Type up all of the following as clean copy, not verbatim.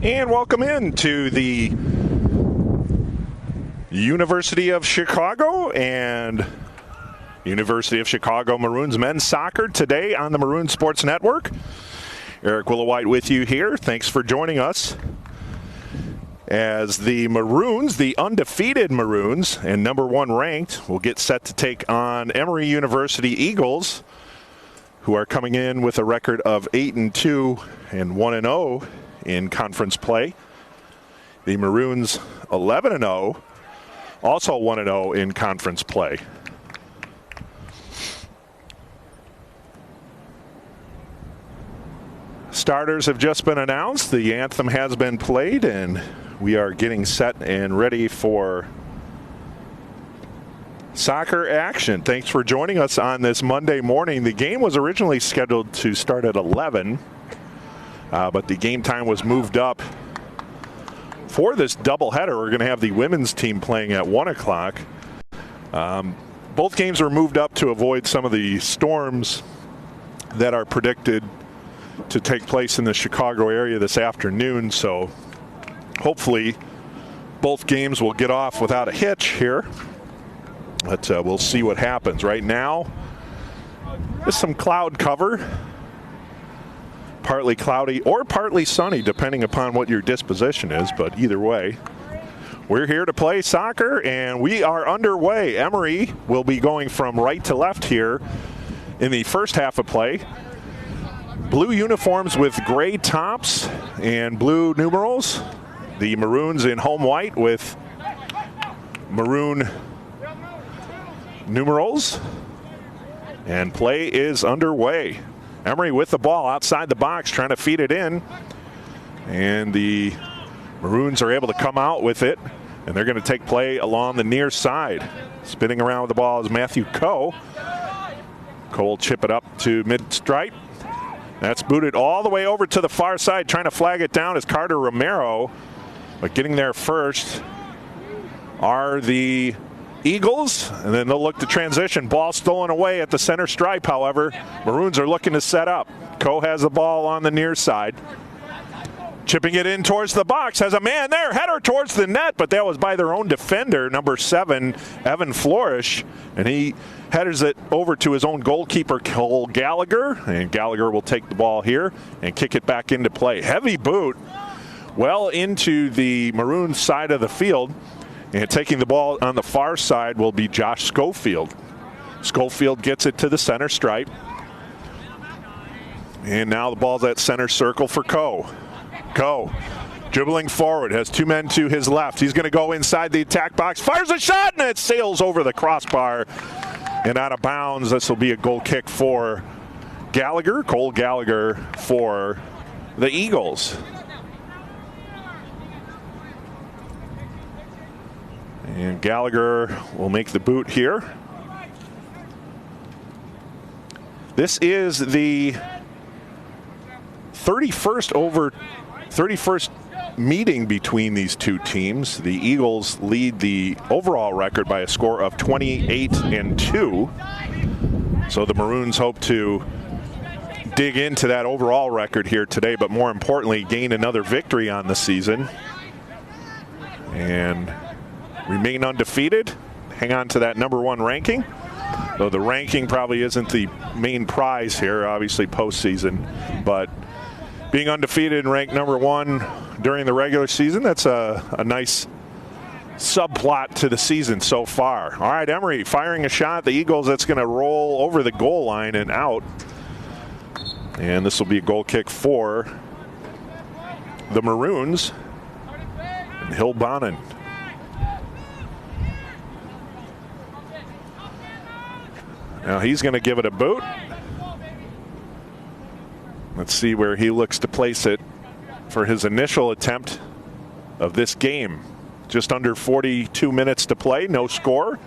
And welcome in to the University of Chicago and University of Chicago Maroons men's soccer today on the Maroon Sports Network. Eric Willowhite with you here. Thanks for joining us as the Maroons, the undefeated Maroons and number one ranked, will get set to take on Emory University Eagles, who are coming in with a record of 8-2 and 1-0 in conference play. The Maroons 11-0, also 1-0 in conference play. Starters have just been announced. The anthem has been played, and we are getting set and ready for soccer action. Thanks for joining us on this Monday morning. The game was originally scheduled to start at 11, but the game time was moved up. For this doubleheader, we're going to have the women's team playing at 1 o'clock. Both games were moved up to avoid some of the storms that are predicted to take place in the Chicago area this afternoon. So hopefully both games will get off without a hitch here. But we'll see what happens. Right now, there's some cloud cover. Partly cloudy or partly sunny, depending upon what your disposition is. But either way, we're here to play soccer, and we are underway. Emory will be going from right to left here in the first half of play. Blue uniforms with gray tops and blue numerals. The Maroons in home white with maroon numerals. And play is underway. Emory with the ball outside the box, trying to feed it in. And the Maroons are able to come out with it. And they're going to take play along the near side. Spinning around with the ball is Matthew Coe. Coe will chip it up to mid-stripe. That's booted all the way over to the far side. Trying to flag it down is Carter Romero. But getting there first are the Eagles, and then they'll look to transition. Ball stolen away at the center stripe, however. Maroons are looking to set up. Coe has the ball on the near side. Chipping it in towards the box. Has a man there. Header towards the net, but that was by their own defender, number 7, Evan Flourish. And he headers it over to his own goalkeeper, Cole Gallagher. And Gallagher will take the ball here and kick it back into play. Heavy boot well into the Maroon side of the field. And taking the ball on the far side will be Josh Schofield. Schofield gets it to the center stripe. And now the ball's at center circle for Coe. Coe dribbling forward, has two men to his left. He's going to go inside the attack box, fires a shot, and it sails over the crossbar and out of bounds. This will be a goal kick for Gallagher, Cole Gallagher for the Eagles. And Gallagher will make the boot here. This is the 31st meeting between these two teams. The Eagles lead the overall record by a score of 28-2. So the Maroons hope to dig into that overall record here today, but more importantly, gain another victory on the season and remain undefeated, hang on to that number one ranking. Though the ranking probably isn't the main prize here, obviously postseason, but being undefeated and ranked number one during the regular season, that's a nice subplot to the season so far. All right, Emory firing a shot. The Eagles, that's going to roll over the goal line and out. And this will be a goal kick for the Maroons. And Hilbonen. Now he's going to give it a boot. Let's see where he looks to place it for his initial attempt of this game. Just under 42 minutes to play, no score.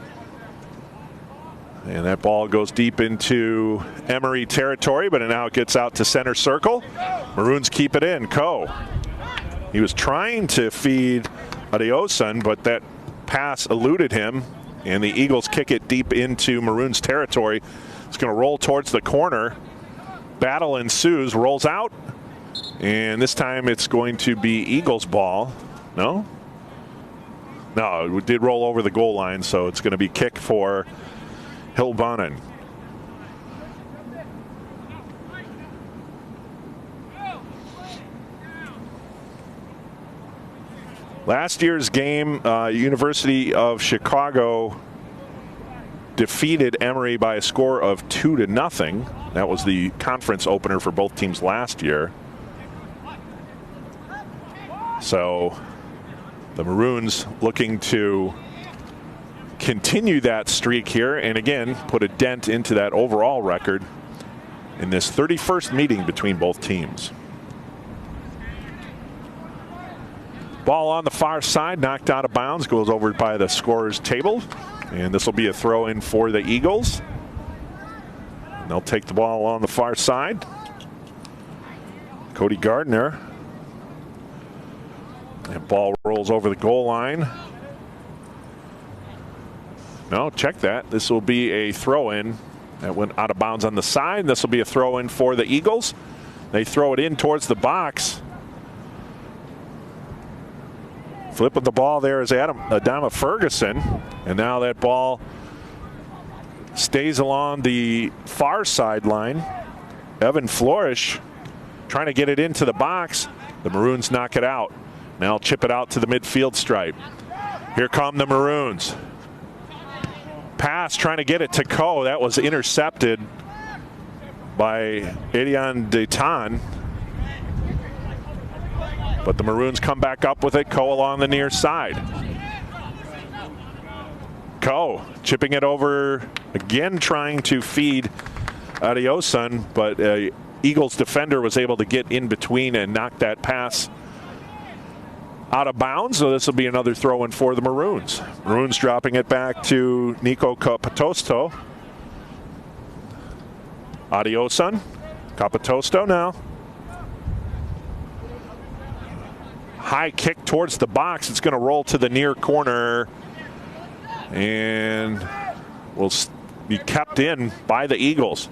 And that ball goes deep into Emory territory, but now it gets out to center circle. Maroons keep it in. Coe. He was trying to feed Adeosun, but that pass eluded him. And the Eagles kick it deep into Maroons territory. It's going to roll towards the corner. Battle ensues, rolls out, And this time it's going to be Eagles ball. No? No, it did roll over the goal line, so it's going to be kick for Hilbonen. Last year's game, University of Chicago defeated Emory by a score of 2-0. That was the conference opener for both teams last year. So the Maroons looking to continue that streak here and again put a dent into that overall record in this 31st meeting between both teams. Ball on the far side, knocked out of bounds, goes over by the scorer's table. And this will be a throw in for the Eagles. And they'll take the ball on the far side. Cody Gardner. And ball rolls over the goal line. No, check that. This will be a throw in. That went out of bounds on the side. This will be a throw in for the Eagles. They throw it in towards the box. Flip of the ball there is Adama Ferguson. And now that ball stays along the far sideline. Evan Flourish trying to get it into the box. The Maroons knock it out. Now chip it out to the midfield stripe. Here come the Maroons. Pass trying to get it to Coe. That was intercepted by Edion Detan. But the Maroons come back up with it. Coe along the near side. Coe chipping it over again, trying to feed Adiosun, but Eagles defender was able to get in between and knock that pass out of bounds. So this will be another throw in for the Maroons. Maroons dropping it back to Nico Capitosto. Adiosun. Capitosto now. High kick towards the box. It's going to roll to the near corner and will be kept in by the Eagles.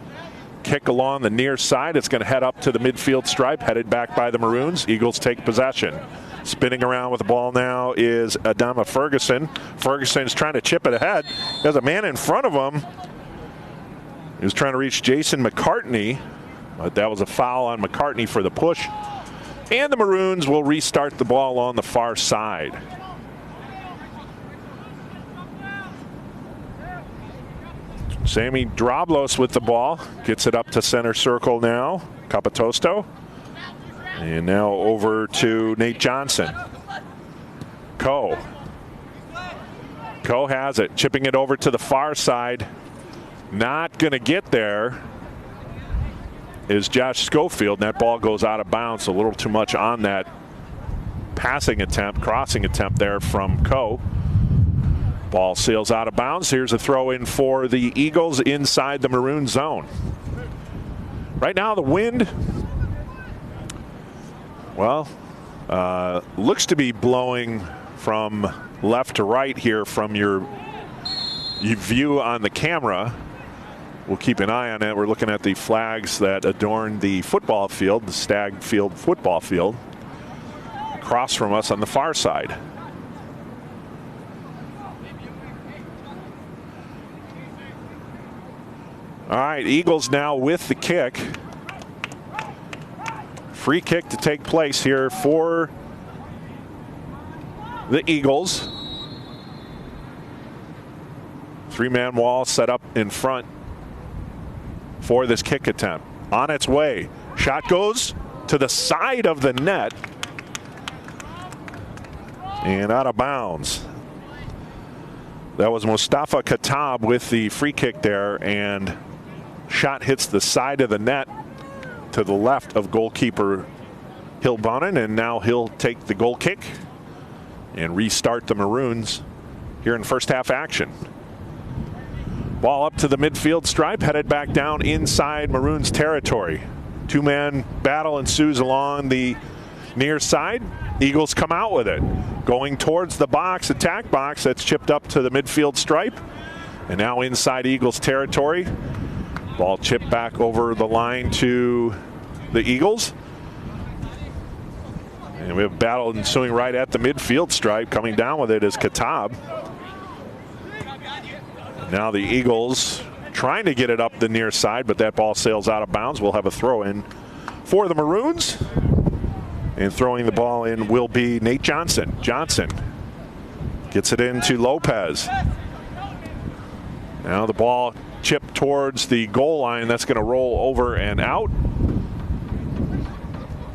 Kick along the near side. It's going to head up to the midfield stripe, headed back by the Maroons. Eagles take possession. Spinning around with the ball now is Adama Ferguson. Ferguson's trying to chip it ahead. There's a man in front of him. He was trying to reach Jason McCartney, but that was a foul on McCartney for the push. And the Maroons will restart the ball on the far side. Sammy Droblos with the ball. Gets it up to center circle now. Capitosto. And now over to Nate Johnson. Coe. Coe has it. Chipping it over to the far side. Not going to get there is Josh Schofield. And that ball goes out of bounds. A little too much on that passing attempt, crossing attempt there from Coe. Ball sails out of bounds. Here's a throw in for the Eagles inside the Maroon zone. Right now the wind, well, looks to be blowing from left to right here from your view on the camera. We'll keep an eye on it. We're looking at the flags that adorn the football field, the Stag Field football field, across from us on the far side. All right, Eagles now with the kick. Free kick to take place here for the Eagles. Three-man wall set up in front for this kick attempt. On its way. Shot goes to the side of the net. And out of bounds. That was Mustafa Khattab with the free kick there, and shot hits the side of the net to the left of goalkeeper Hilbonen, and now he'll take the goal kick and restart the Maroons here in first half action. Ball up to the midfield stripe, headed back down inside Maroons territory. Two-man battle ensues along the near side. Eagles come out with it. Going towards the box, attack box, that's chipped up to the midfield stripe. And now inside Eagles territory. Ball chipped back over the line to the Eagles. And we have battle ensuing right at the midfield stripe. Coming down with it is Katab. Now the Eagles trying to get it up the near side, but that ball sails out of bounds. We'll have a throw in for the Maroons. And throwing the ball in will be Nate Johnson. Johnson gets it into Lopez. Now the ball chipped towards the goal line. That's going to roll over and out.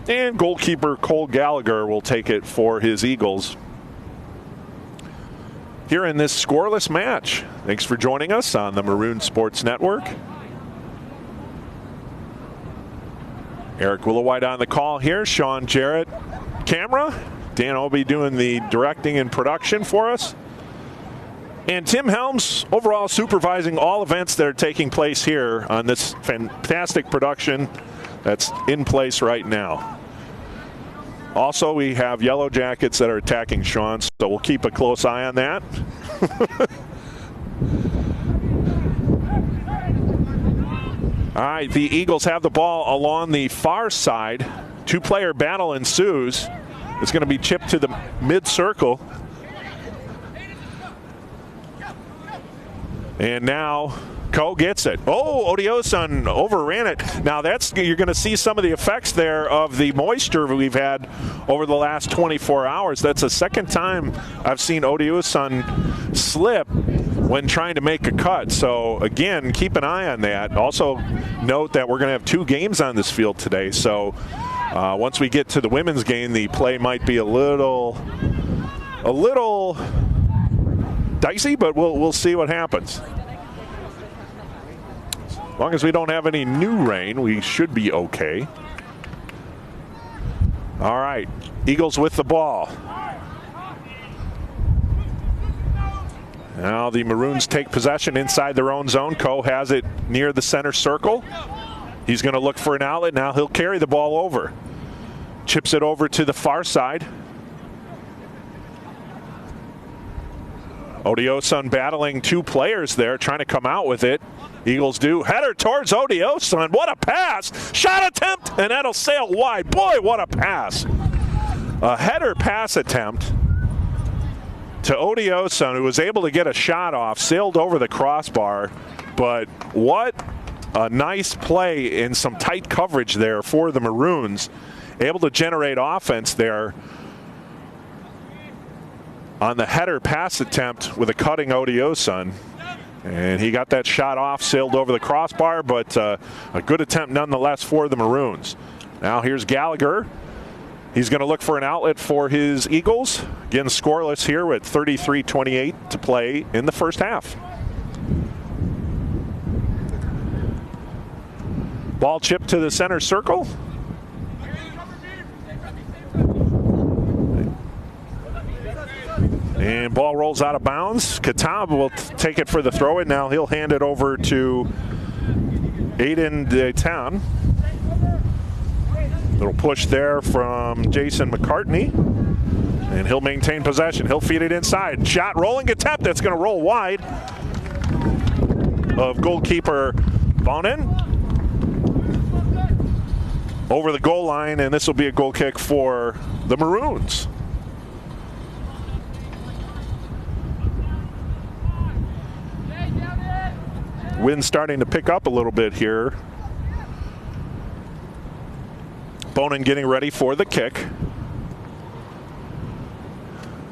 And goalkeeper Cole Gallagher will take it for his Eagles here in this scoreless match. Thanks for joining us on the Maroon Sports Network. Eric Willowhite on the call here. Sean Jarrett, camera. Dan Obie doing the directing and production for us. And Tim Helms overall supervising all events that are taking place here on this fantastic production that's in place right now. Also, we have Yellow Jackets that are attacking Sean, so we'll keep a close eye on that. All right, the Eagles have the ball along the far side. Two-player battle ensues. It's going to be chipped to the mid-circle. And now Ko gets it. Oh, Odioson overran it. Now you're going to see some of the effects there of the moisture we've had over the last 24 hours. That's the second time I've seen Odioson slip when trying to make a cut. So again, keep an eye on that. Also note that we're going to have 2 games on this field today. So once we get to the women's game, the play might be a little dicey, but we'll see what happens. As long as we don't have any new rain, we should be okay. All right, Eagles with the ball. Now the Maroons take possession inside their own zone. Ko has it near the center circle. He's going to look for an outlet. Now he'll carry the ball over. Chips it over to the far side. Odioson battling 2 players there, trying to come out with it. Eagles do. Header towards Odioson. What a pass. Shot attempt, and that'll sail wide. Boy, what a pass. A header pass attempt to Odioson, who was able to get a shot off, sailed over the crossbar. But what a nice play in some tight coverage there for the Maroons. Able to generate offense there on the header pass attempt with a cutting Odioson. And he got that shot off, sailed over the crossbar, but a good attempt nonetheless for the Maroons. Now here's Gallagher. He's going to look for an outlet for his Eagles. Again, scoreless here with 33-28 to play in the first half. Ball chipped to the center circle. And ball rolls out of bounds. Katab will take it for the throw, and now he'll hand it over to Aiden DeTown. Little push there from Jason McCartney. And he'll maintain possession. He'll feed it inside. Shot rolling attempt. That's going to roll wide of goalkeeper Bonin. Over the goal line, and this will be a goal kick for the Maroons. Wind starting to pick up a little bit here. Bonin getting ready for the kick.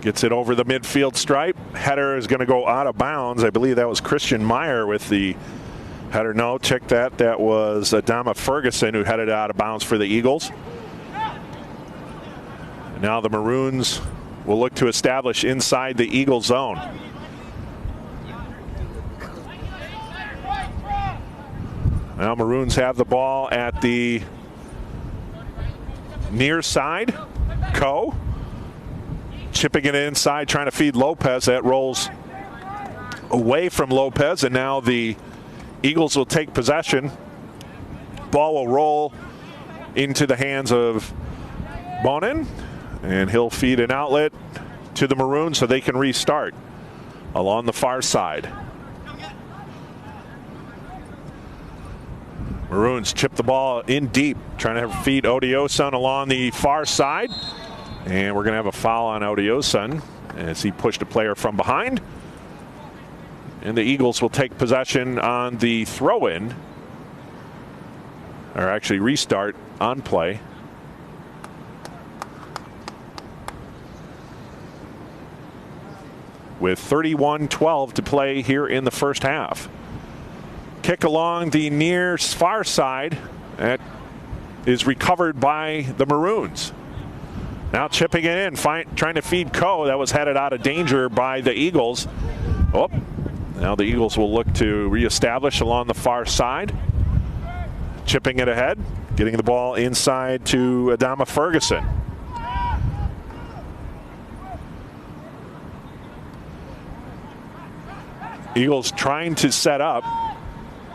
Gets it over the midfield stripe. Header is going to go out of bounds. I believe that was Christian Meyer with the header. No, check that. That was Adama Ferguson who headed out of bounds for the Eagles. Now the Maroons will look to establish inside the Eagle zone. Now Maroons have the ball at the near side. Ko chipping it inside, trying to feed Lopez. That rolls away from Lopez, and now the Eagles will take possession. Ball will roll into the hands of Bonin, and he'll feed an outlet to the Maroons so they can restart along the far side. Maroons chip the ball in deep, trying to feed Odioson along the far side. And we're going to have a foul on Audiosun as he pushed a player from behind. And the Eagles will take possession on the throw-in, or actually restart on play. With 31-12 to play here in the first half. Kick along the near far side. That is recovered by the Maroons. Now chipping it in, trying to feed Coe. That was headed out of danger by the Eagles. Oh, now the Eagles will look to reestablish along the far side. Chipping it ahead, getting the ball inside to Adama Ferguson. Eagles trying to set up,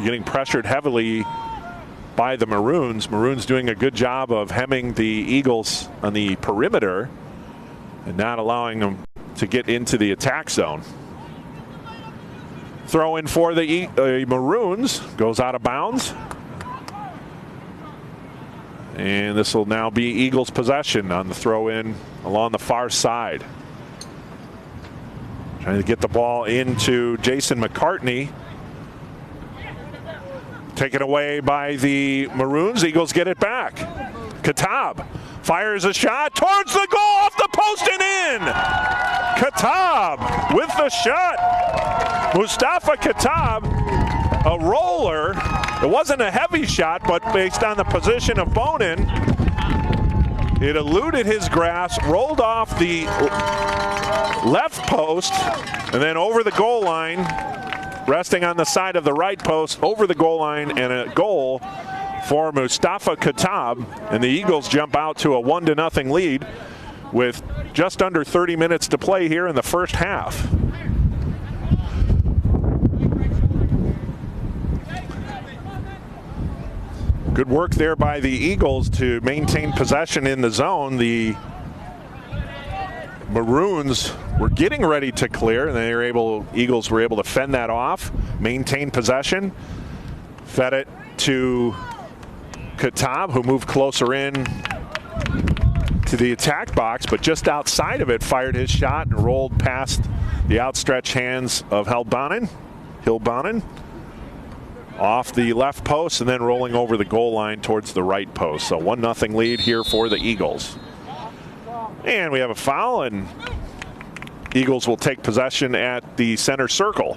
getting pressured heavily by the Maroons. Maroons doing a good job of hemming the Eagles on the perimeter and not allowing them to get into the attack zone. Throw in for the Maroons, goes out of bounds. And this will now be Eagles possession on the throw in along the far side. Trying to get the ball into Jason McCartney. Taken away by the Maroons. Eagles get it back. Katab fires a shot towards the goal, off the post and in. Katab with the shot. Mustafa Katab, a roller. It wasn't a heavy shot, but based on the position of Bonin, it eluded his grasp, rolled off the left post, and then over the goal line, resting on the side of the right post, over the goal line, and a goal for Mustafa Katab. And the Eagles jump out to a 1-0 lead with just under 30 minutes to play here in the first half. Good work there by the Eagles to maintain possession in the zone. The Maroons were getting ready to clear, and Eagles were able to fend that off, maintain possession, fed it to Katab, who moved closer in to the attack box, but just outside of it, fired his shot and rolled past the outstretched hands of Hilbanen, off the left post and then rolling over the goal line towards the right post. So 1-0 lead here for the Eagles. And we have a foul, and Eagles will take possession at the center circle.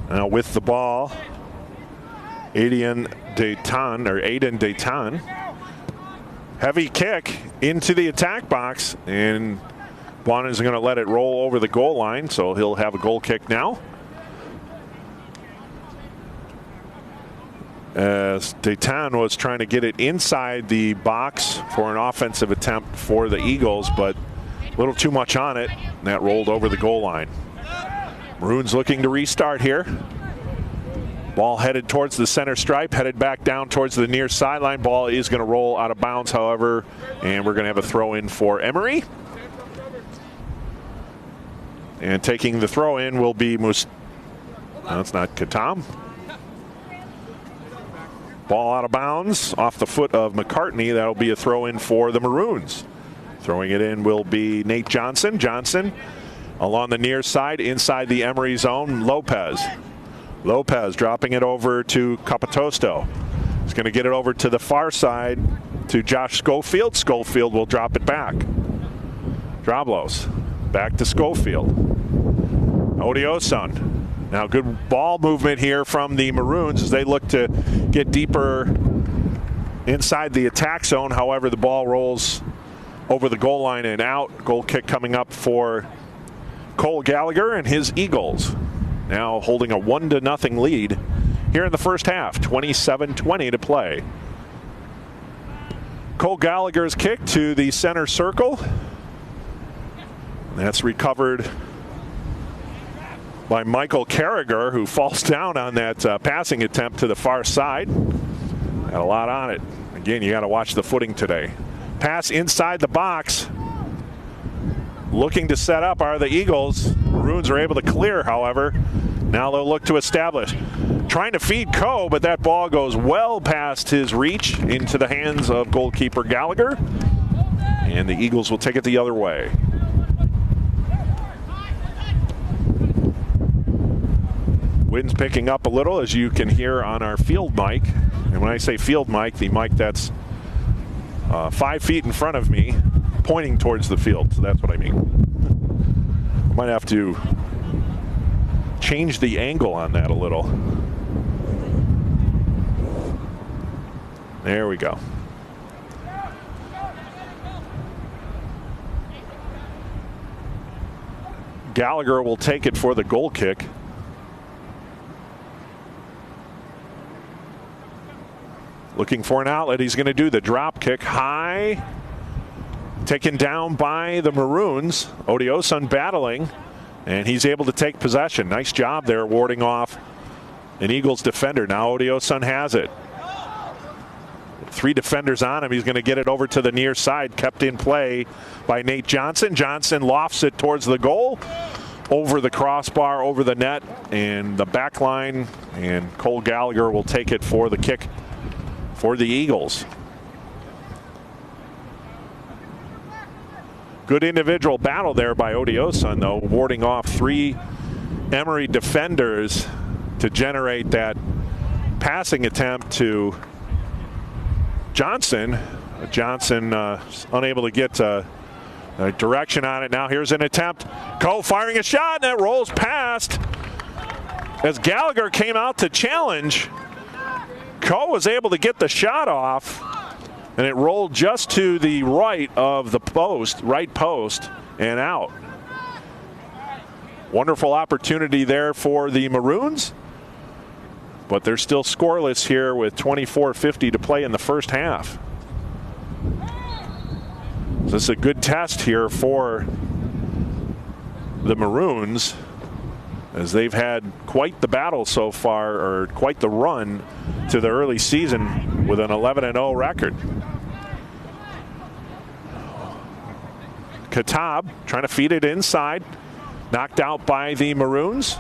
Now with the ball, Aiden Dayton. Heavy kick into the attack box, and Bonin is going to let it roll over the goal line, so he'll have a goal kick now. As Dayton was trying to get it inside the box for an offensive attempt for the Eagles, but a little too much on it, and that rolled over the goal line. Maroons looking to restart here. Ball headed towards the center stripe, headed back down towards the near sideline. Ball is going to roll out of bounds, however, and we're going to have a throw in for Emory. And taking the throw in will be no, it's not Katam. Ball out of bounds off the foot of McCartney. That'll be a throw in for the Maroons. Throwing it in will be Nate Johnson. Johnson along the near side, inside the Emory zone. Lopez dropping it over to Capitosto. He's going to get it over to the far side to Josh Schofield. Schofield will drop it back. Drablos back to Schofield. Audiosun. Now good ball movement here from the Maroons as they look to get deeper inside the attack zone. However, the ball rolls over the goal line and out. Goal kick coming up for Cole Gallagher and his Eagles. Now holding a 1-0 lead here in the first half. 27-20 to play. Cole Gallagher's kick to the center circle. That's recovered by Michael Carragher, who falls down on that passing attempt to the far side. Had a lot on it. Again, you got to watch the footing today. Pass inside the box. looking to set up are the Eagles. Maroons are able to clear, however. Now they'll look to establish. Trying to feed Coe, but that ball goes well past his reach into the hands of goalkeeper Gallagher. And the Eagles will take it the other way. Wind's picking up a little, as you can hear on our field mic. And when I say field mic, the mic that's 5 feet in front of me, pointing towards the field. So that's what I mean. I might have to change the angle on that a little. There we go. Gallagher will take it for the goal kick. Looking for an outlet. He's going to do the drop kick high. Taken down by the Maroons. Odioson battling, and he's able to take possession. Nice job there warding off an Eagles defender. Now Odioson has it. 3 defenders on him. He's going to get it over to the near side. Kept in play by Nate Johnson. Johnson lofts it towards the goal. Over the crossbar, over the net, and the back line. And Cole Gallagher will take it for the kick for the Eagles. Good individual battle there by Odioson, though, warding off 3 Emory defenders to generate that passing attempt to Johnson. Johnson unable to get a direction on it. Now here's an attempt. Coe firing a shot, and that rolls past. As Gallagher came out to challenge, Coe was able to get the shot off, and it rolled just to the right of the post, right post, and out. Wonderful opportunity there for the Maroons, but they're still scoreless here with 24:50 to play in the first half. This is a good test here for the Maroons, as they've had quite the battle so far, or quite the run to the early season with an 11-0 record. Katab trying to feed it inside. Knocked out by the Maroons.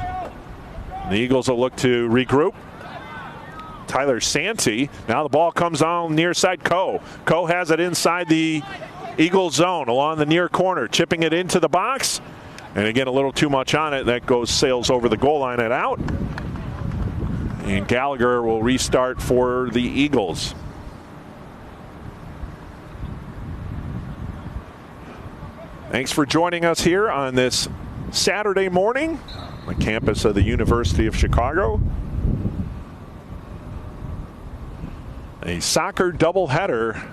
The Eagles will look to regroup. Tyler Santee. Now the ball comes on near side. Coe. Coe has it inside the Eagles zone along the near corner. Chipping it into the box. And again, a little too much on it. That sails over the goal line and out. And Gallagher will restart for the Eagles. Thanks for joining us here on this Saturday morning on the campus of the University of Chicago. A soccer doubleheader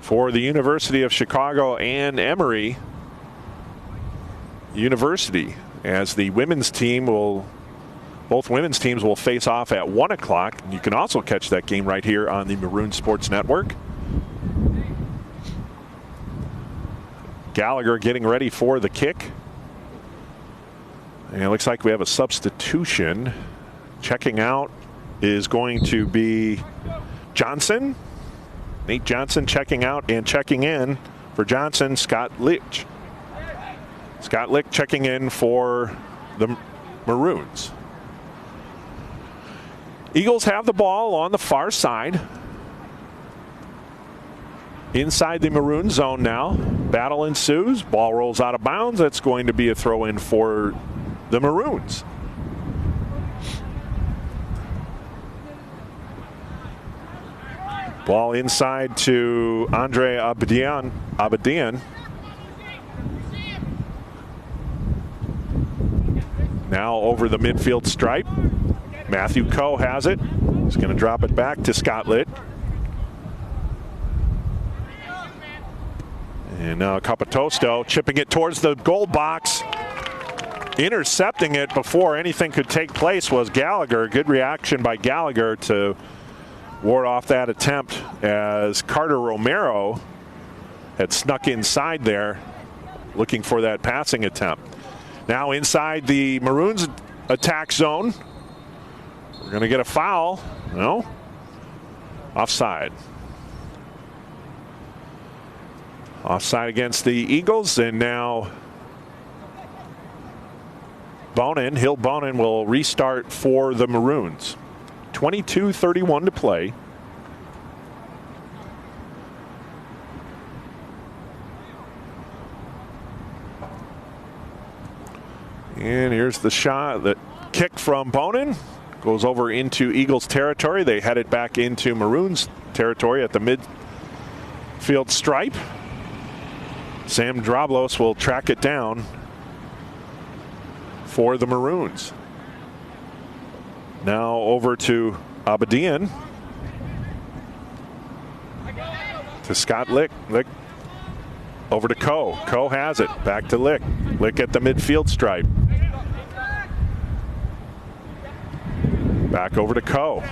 for the University of Chicago and Emory University, as the women's team both women's teams will face off at 1 o'clock. You can also catch that game right here on the Maroon Sports Network. Gallagher getting ready for the kick. And it looks like we have a substitution. Checking out is going to be Johnson. Nate Johnson checking out, and checking in for Johnson, Scott Licht. Scott Licht checking in for the Maroons. Eagles have the ball on the far side. Inside the Maroon zone now. Battle ensues. Ball rolls out of bounds. That's going to be a throw in for the Maroons. Ball inside to Andre Abadian. Now over the midfield stripe. Matthew Coe has it. He's going to drop it back to Scott Litt. And now Capitosto chipping it towards the goal box. Intercepting it before anything could take place was Gallagher. Good reaction by Gallagher to ward off that attempt, as Carter Romero had snuck inside there looking for that passing attempt. Now inside the Maroons attack zone. We're going to get a foul. No. Offside. Offside against the Eagles, and now Hill Bonin will restart for the Maroons. 22:31 to play. And here's the shot, the kick from Bonin. Goes over into Eagles territory. They head it back into Maroons territory at the midfield stripe. Sam Drablos will track it down for the Maroons. Now over to Abedian. To Scott Lick. Lick over to Coe. Coe has it. Back to Lick. Lick at the midfield stripe. Back over to Coe.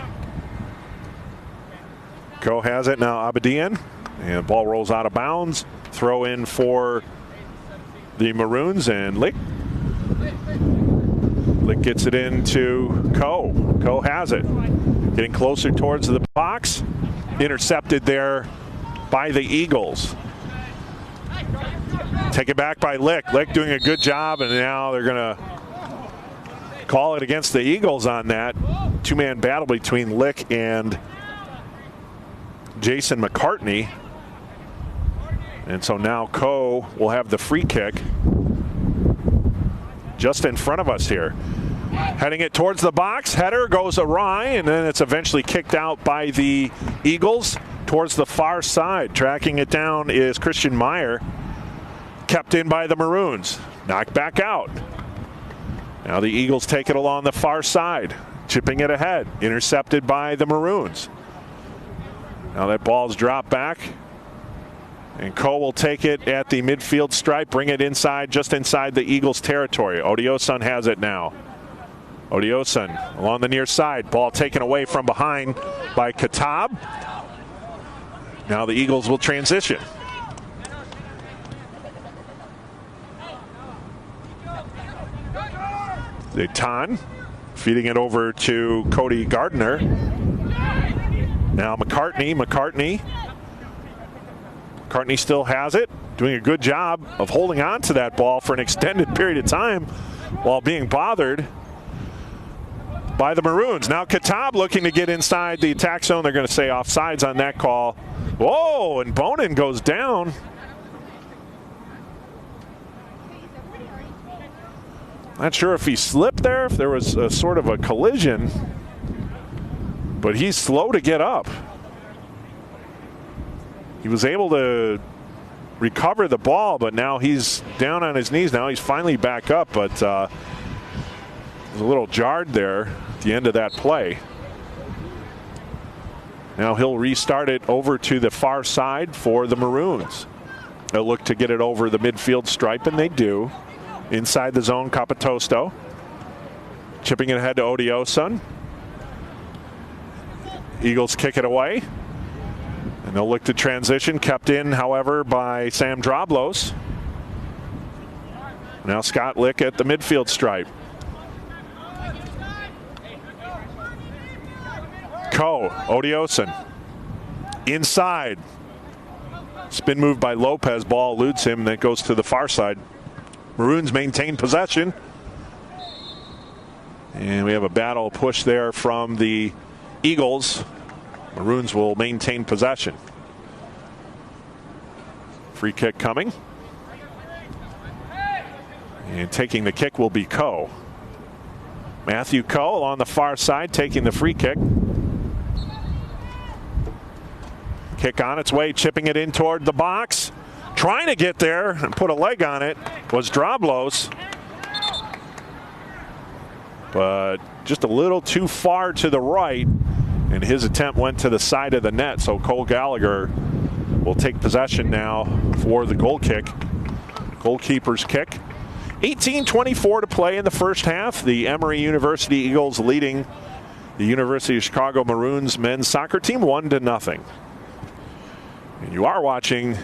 Coe has it now. Abedian. And ball rolls out of bounds. Throw in for the Maroons, and Lick. Lick gets it into Coe. Coe has it. Getting closer towards the box. Intercepted there by the Eagles. Take it back by Lick. Lick doing a good job, and now they're going to call it against the Eagles on that. Two-man battle between Lick and Jason McCartney. And so now Coe will have the free kick just in front of us here. Heading it towards the box. Header goes awry, and then it's eventually kicked out by the Eagles towards the far side. Tracking it down is Christian Meyer. Kept in by the Maroons. Knocked back out. Now the Eagles take it along the far side. Chipping it ahead. Intercepted by the Maroons. Now that ball's dropped back. And Coe will take it at the midfield stripe, bring it inside, just inside the Eagles' territory. Odioson has it now. Odioson along the near side. Ball taken away from behind by Katab. Now the Eagles will transition. Tan feeding it over to Cody Gardner. Now McCartney still has it, doing a good job of holding on to that ball for an extended period of time while being bothered by the Maroons. Now Katab looking to get inside the attack zone. They're going to say offsides on that call. Whoa, and Bonin goes down. Not sure if he slipped there, if there was a sort of a collision, but he's slow to get up. He was able to recover the ball, but now he's down on his knees. Now he's finally back up, but was a little jarred there at the end of that play. Now he'll restart it over to the far side for the Maroons. They'll look to get it over the midfield stripe, and they do. Inside the zone, Capitosto. Chipping it ahead to Odioson. Eagles kick it away. And they'll look to transition, kept in, however, by Sam Drablos. Now Scott Lick at the midfield stripe. Coe, Odioson. Inside. Spin move by Lopez. Ball eludes him, that goes to the far side. Maroons maintain possession. And we have a battle push there from the Eagles. Maroons will maintain possession. Free kick coming. And taking the kick will be Coe. Matthew Coe on the far side taking the free kick. Kick on its way, chipping it in toward the box. Trying to get there and put a leg on it was Drablos. But just a little too far to the right. And his attempt went to the side of the net. So Cole Gallagher will take possession now for the goal kick. Goalkeeper's kick. 18:24 to play in the first half. The Emory University Eagles leading the University of Chicago Maroons men's soccer team 1-0. And you are watching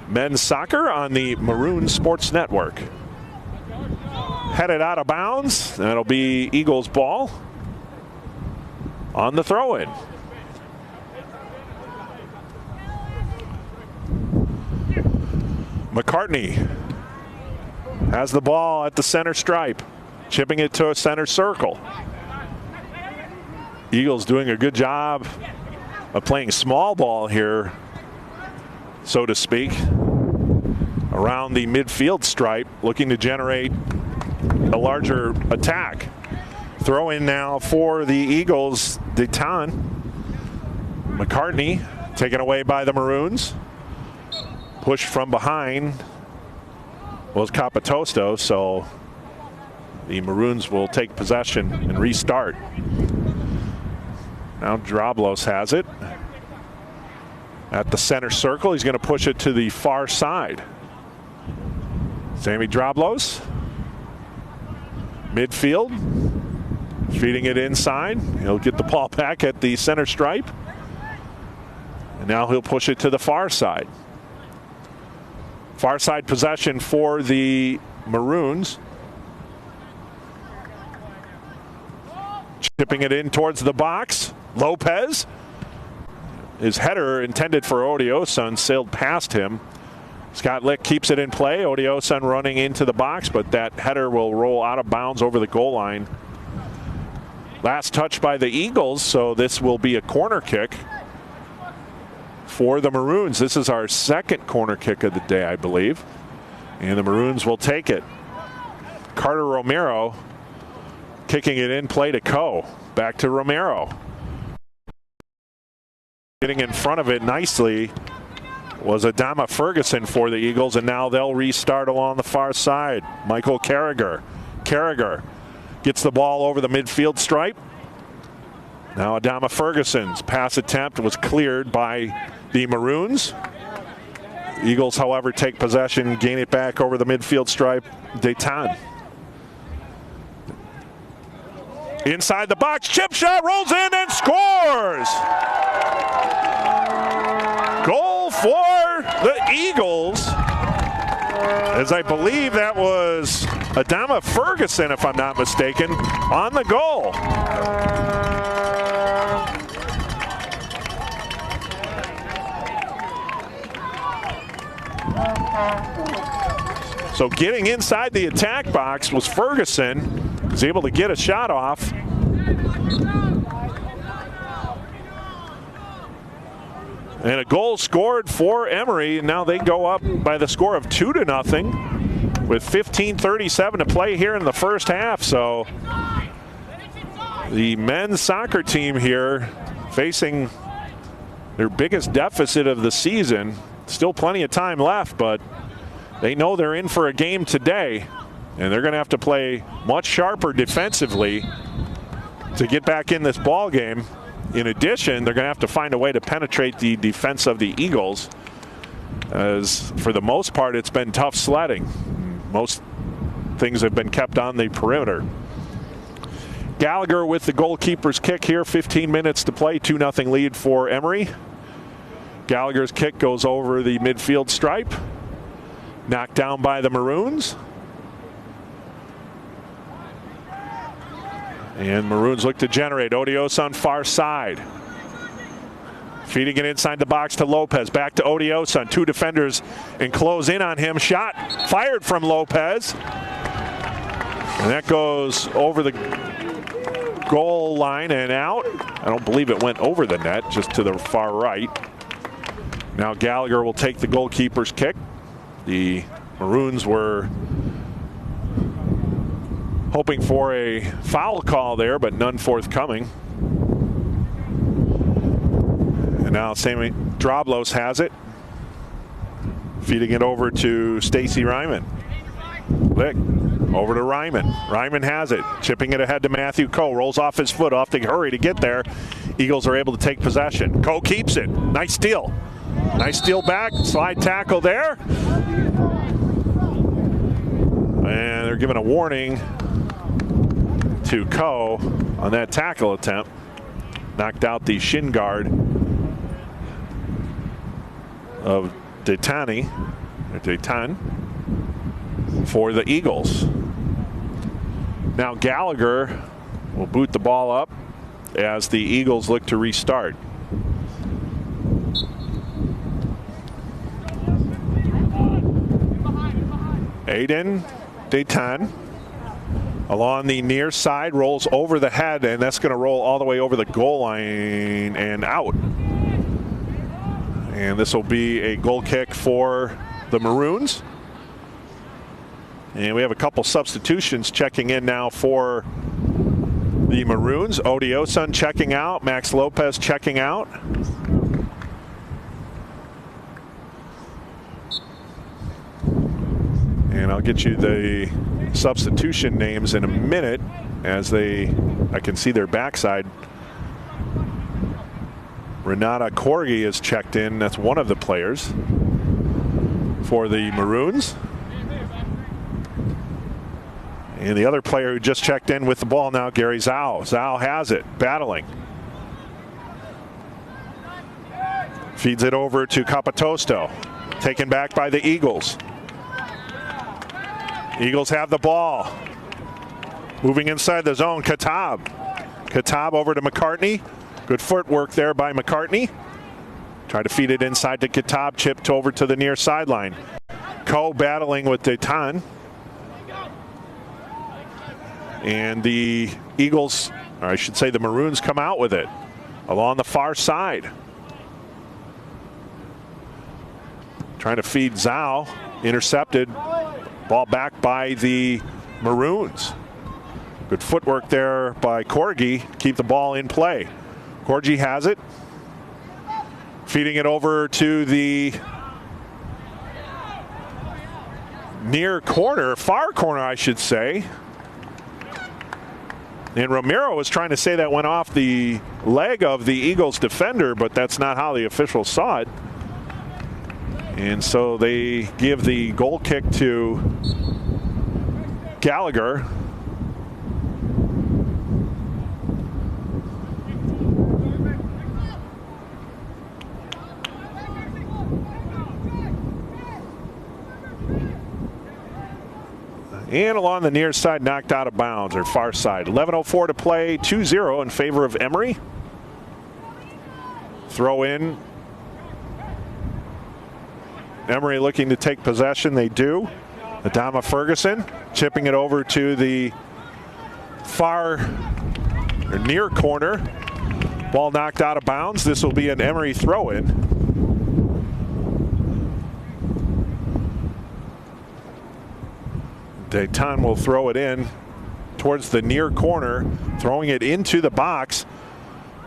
men's soccer on the Maroon Sports Network. Headed out of bounds. That'll be Eagles ball on the throw-in. McCartney has the ball at the center stripe, chipping it to a center circle. Eagles doing a good job of playing small ball here, so to speak, around the midfield stripe, looking to generate a larger attack. Throw in now for the Eagles, Detan. McCartney taken away by the Maroons. Pushed from behind was Capitosto, so the Maroons will take possession and restart. Now Drablos has it at the center circle. He's going to push it to the far side. Sammy Drablos, midfield, feeding it inside. He'll get the ball back at the center stripe. And now he'll push it to the far side. Far side possession for the Maroons. Chipping it in towards the box. Lopez. His header intended for Odioson sailed past him. Scott Lick keeps it in play. Odioson running into the box, but that header will roll out of bounds over the goal line. Last touch by the Eagles, so this will be a corner kick for the Maroons. This is our second corner kick of the day, I believe. And the Maroons will take it. Carter Romero kicking it in play to Coe. Back to Romero. Getting in front of it nicely was Adama Ferguson for the Eagles, and now they'll restart along the far side. Michael Carragher. Carragher gets the ball over the midfield stripe. Now Adama Ferguson's pass attempt was cleared by the Maroons. Eagles, however, take possession, gain it back over the midfield stripe. Detan. Inside the box, chip shot, rolls in and scores! Goal for the Eagles, as I believe that was Adama Ferguson, if I'm not mistaken, on the goal. So getting inside the attack box was Ferguson. Was able to get a shot off. And a goal scored for Emory, and now they go up by the score of 2-0 with 15:37 to play here in the first half. So the men's soccer team here facing their biggest deficit of the season. Still plenty of time left, but they know they're in for a game today, and they're going to have to play much sharper defensively to get back in this ball game. In addition, they're going to have to find a way to penetrate the defense of the Eagles, as for the most part it's been tough sledding. Most things have been kept on the perimeter. Gallagher with the goalkeeper's kick here. 15 minutes to play, 2-0 lead for Emory. Gallagher's kick goes over the midfield stripe. Knocked down by the Maroons. And Maroons look to generate. Odios on far side. Feeding it inside the box to Lopez. Back to Odioson. Two defenders and close in on him. Shot fired from Lopez. And that goes over the goal line and out. I don't believe it went over the net, just to the far right. Now Gallagher will take the goalkeeper's kick. The Maroons were hoping for a foul call there, but none forthcoming. And now Sammy Drablos has it. Feeding it over to Stacy Ryman. Lick over to Ryman. Ryman has it. Chipping it ahead to Matthew Coe. Rolls off his foot. Off to hurry to get there. Eagles are able to take possession. Coe keeps it. Nice steal. Nice steal back. Slide tackle there. And they're giving a warning to Coe on that tackle attempt. Knocked out the shin guard of Detan for the Eagles. Now Gallagher will boot the ball up as the Eagles look to restart. Aiden Dayton along the near side, rolls over the head, and that's going to roll all the way over the goal line and out. And this will be a goal kick for the Maroons. And we have a couple substitutions checking in now for the Maroons. Odioson checking out, Max Lopez checking out. And I'll get you the substitution names in a minute as I can see their backside. Renata Corgi is checked in. That's one of the players for the Maroons. And the other player who just checked in with the ball now, Gary Zhao. Zhao has it, battling. Feeds it over to Capitosto. Taken back by the Eagles. Eagles have the ball. Moving inside the zone, Katab. Katab over to McCartney. Good footwork there by McCartney. Try to feed it inside to Katab, chipped over to the near sideline. Coe battling with Dayton. And the Eagles, or I should say the Maroons, come out with it along the far side. Trying to feed Zhao, intercepted. Ball back by the Maroons. Good footwork there by Corgi. Keep the ball in play. Corgi has it. Feeding it over to the near corner, far corner, I should say. And Romero was trying to say that went off the leg of the Eagles defender, but that's not how the officials saw it. And so they give the goal kick to Gallagher. And along the near side, knocked out of bounds, or far side. 11:04 to play, 2-0 in favor of Emory. Throw in. Emory looking to take possession. They do. Adama Ferguson chipping it over to the far or near corner. Ball knocked out of bounds. This will be an Emory throw in. Dayton will throw it in towards the near corner, throwing it into the box.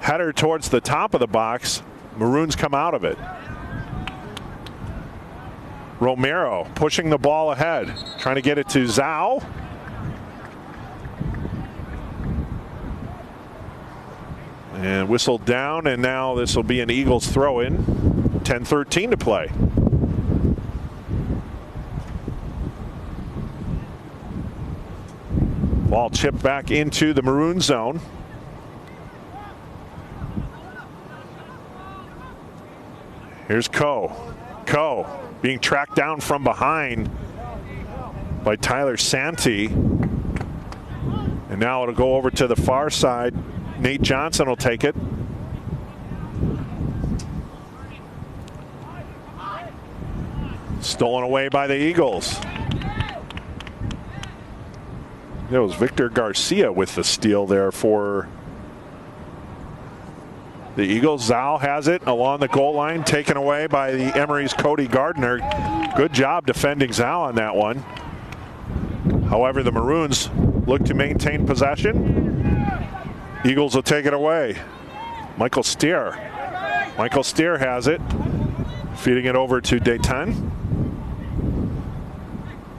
Header towards the top of the box. Maroons come out of it. Romero pushing the ball ahead, trying to get it to Zhao. And whistled down, and now this will be an Eagles throw in. 10:13 to play. Ball chipped back into the Maroon zone. Here's Coe. Coe being tracked down from behind by Tyler Santee. And now it'll go over to the far side. Nate Johnson will take it. Stolen away by the Eagles. It was Victor Garcia with the steal there for the Eagles. Zhao has it along the goal line, taken away by the Emory's Cody Gardner. Good job defending Zhao on that one. However, the Maroons look to maintain possession. Eagles will take it away. Michael Steer. Michael Steer has it, feeding it over to Dayton.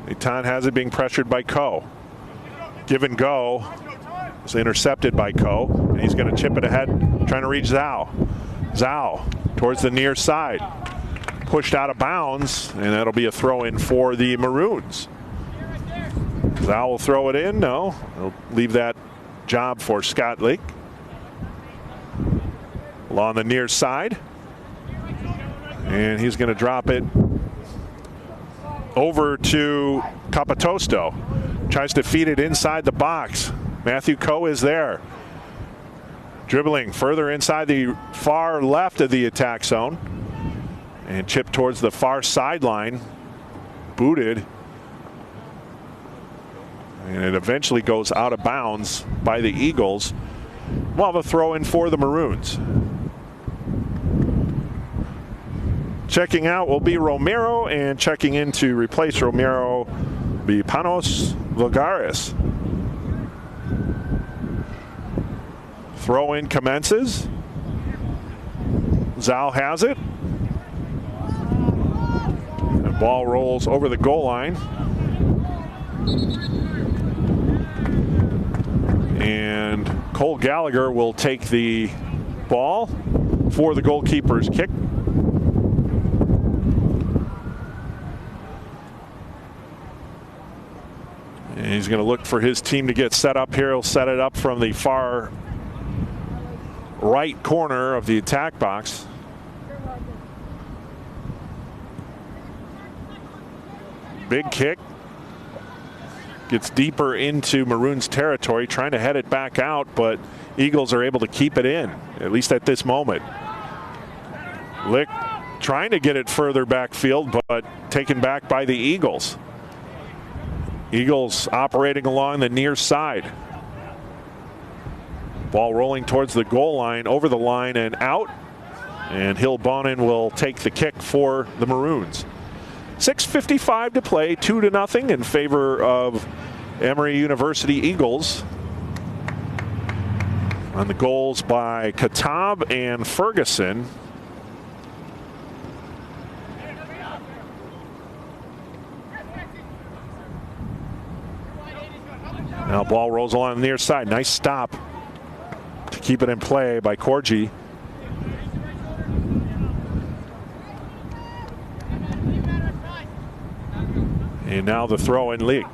Dayton has it, being pressured by Coe. Give and go. It's intercepted by Coe, and he's going to chip it ahead, trying to reach Zhao. Zhao towards the near side. Pushed out of bounds, and that'll be a throw in for the Maroons. Zhao will throw it in. No, he'll leave that job for Scott Lake. Along the near side. And he's going to drop it over to Capitosto. Tries to feed it inside the box. Matthew Coe is there. Dribbling further inside the far left of the attack zone. And chipped towards the far sideline. Booted. And it eventually goes out of bounds by the Eagles. We'll have a throw in for the Maroons. Checking out will be Romero, and checking in to replace Romero will be Panos Vulgaris. Throw in commences. Zal has it. The ball rolls over the goal line. And Cole Gallagher will take the ball for the goalkeeper's kick. And he's going to look for his team to get set up here. He'll set it up from the far right corner of the attack box. Big kick. Gets deeper into Maroons territory, trying to head it back out, but Eagles are able to keep it in, at least at this moment. Lick trying to get it further backfield, but taken back by the Eagles. Eagles operating along the near side. Ball rolling towards the goal line, over the line and out. And Hill Bonin will take the kick for the Maroons. 6:55 to play, 2-0 in favor of Emory University Eagles. On the goals by Katab and Ferguson. Now ball rolls along the near side. Nice stop to keep it in play by Corgi. And now the throw in league.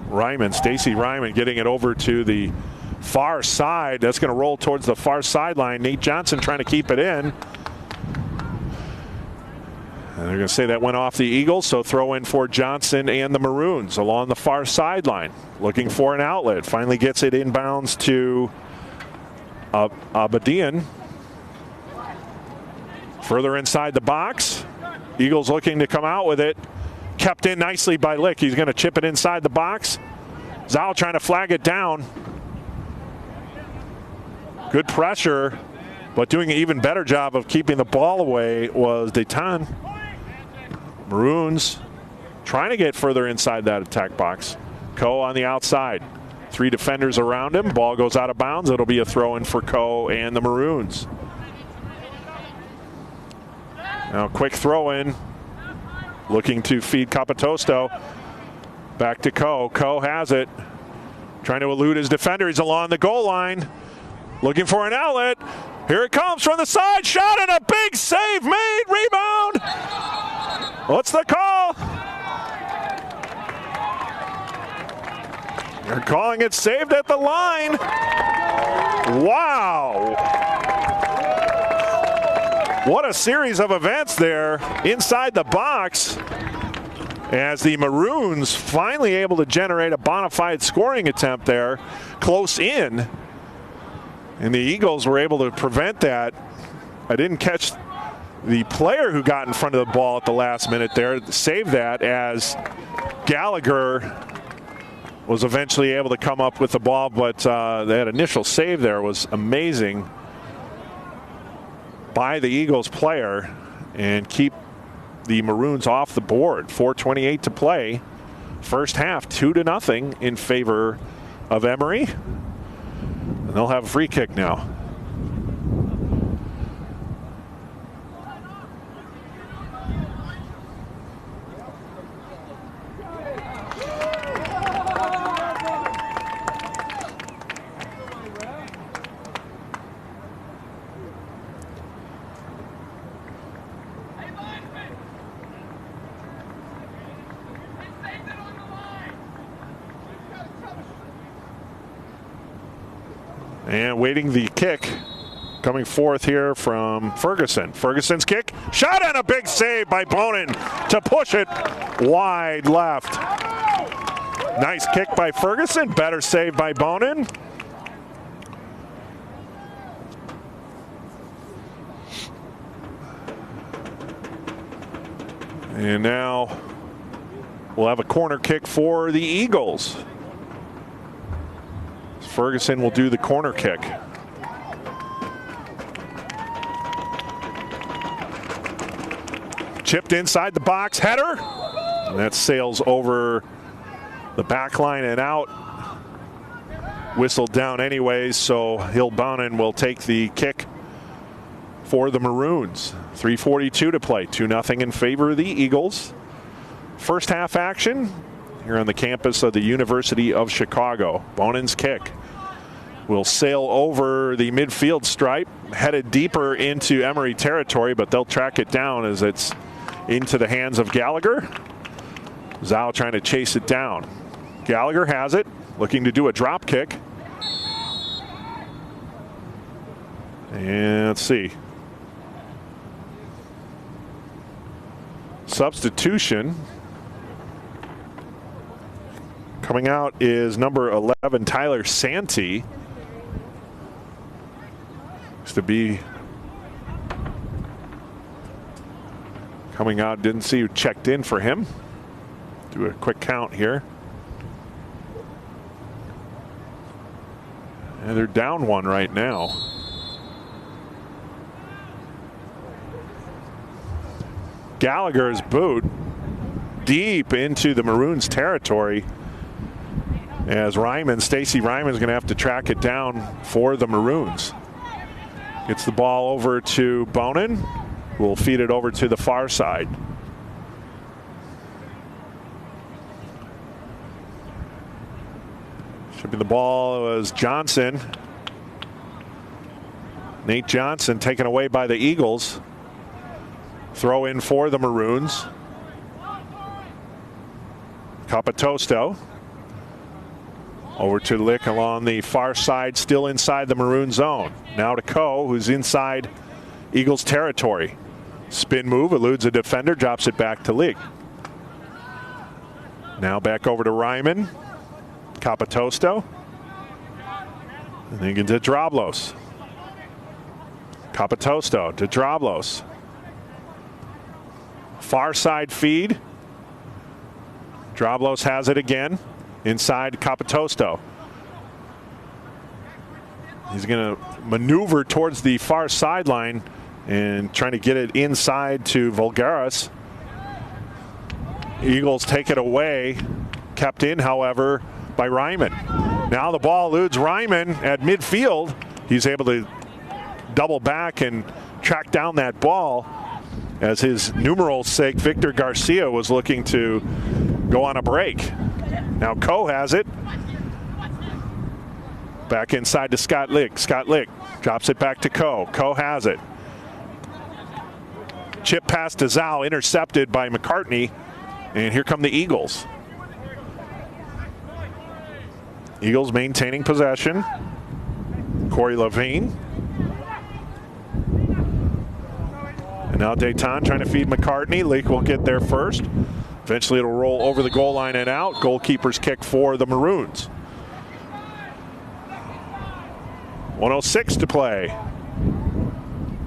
Ryman, Stacy Ryman getting it over to the far side. That's going to roll towards the far sideline. Nate Johnson trying to keep it in. And they're going to say that went off the Eagles, so throw in for Johnson and the Maroons along the far sideline. Looking for an outlet. Finally gets it inbounds to Abadian. Further inside the box. Eagles looking to come out with it. Kept in nicely by Lick. He's going to chip it inside the box. Zal trying to flag it down. Good pressure, but doing an even better job of keeping the ball away was Detan. Maroons trying to get further inside that attack box. Coe on the outside. 3 defenders around him. Ball goes out of bounds. It'll be a throw in for Coe and the Maroons. Now quick throw in. Looking to feed Capitosto. Back to Coe. Coe has it. Trying to elude his defender. He's along the goal line. Looking for an outlet. Here it comes from the side. Shot and a big save made. Rebound. What's the call? They're calling it saved at the line. Wow. What a series of events there inside the box as the Maroons finally able to generate a bona fide scoring attempt there close in. And the Eagles were able to prevent that. I didn't catch the player who got in front of the ball at the last minute there. Saved that as Gallagher was eventually able to come up with the ball, but that initial save there was amazing by the Eagles player and keep the Maroons off the board. 4:28 to play. First half, 2-0 in favor of Emory. And they'll have a free kick now. And waiting the kick coming forth here from Ferguson. Ferguson's kick. Shot and a big save by Bonin to push it wide left. Nice kick by Ferguson. Better save by Bonin. And now we'll have a corner kick for the Eagles. Ferguson will do the corner kick. Chipped inside the box, header. And that sails over the back line and out. Whistled down anyways, so Hilbonen will take the kick for the Maroons. 3:42 to play, 2-0 in favor of the Eagles. First half action here on the campus of the University of Chicago. Bonen's kick will sail over the midfield stripe, headed deeper into Emory territory, but they'll track it down as it's into the hands of Gallagher. Zhao trying to chase it down. Gallagher has it, looking to do a drop kick. And let's see. Substitution. Coming out is number 11, Tyler Santee. Used to be coming out, didn't see who checked in for him. Do a quick count here. And they're down one right now. Gallagher's boot deep into the Maroons territory as Stacey Ryman's going to have to track it down for the Maroons. Gets the ball over to Bonin, who will feed it over to the far side. Shipping the ball was Johnson. Nate Johnson taken away by the Eagles. Throw in for the Maroons. Capitosto. Over to Lick along the far side, still inside the Maroon zone. Now to Coe, who's inside Eagles territory. Spin move, eludes a defender, drops it back to Lick. Now back over to Ryman. Capitosto. And then to Drablos. Capitosto to Drablos. Far side feed. Drablos has it again. Inside Capitosto. He's going to maneuver towards the far sideline and trying to get it inside to Vulgaris. Eagles take it away. Kept in, however, by Ryman. Now the ball eludes Ryman at midfield. He's able to double back and track down that ball as his numeral's sake, Victor Garcia was looking to go on a break. Now Coe has it. Back inside to Scott Lick. Scott Lick drops it back to Coe. Coe has it. Chip pass to Zhao, intercepted by McCartney. And here come the Eagles. Eagles maintaining possession. Corey Levine. And now Dayton trying to feed McCartney. Leak will get there first. Eventually it'll roll over the goal line and out. Goalkeeper's kick for the Maroons. 1:06 to play.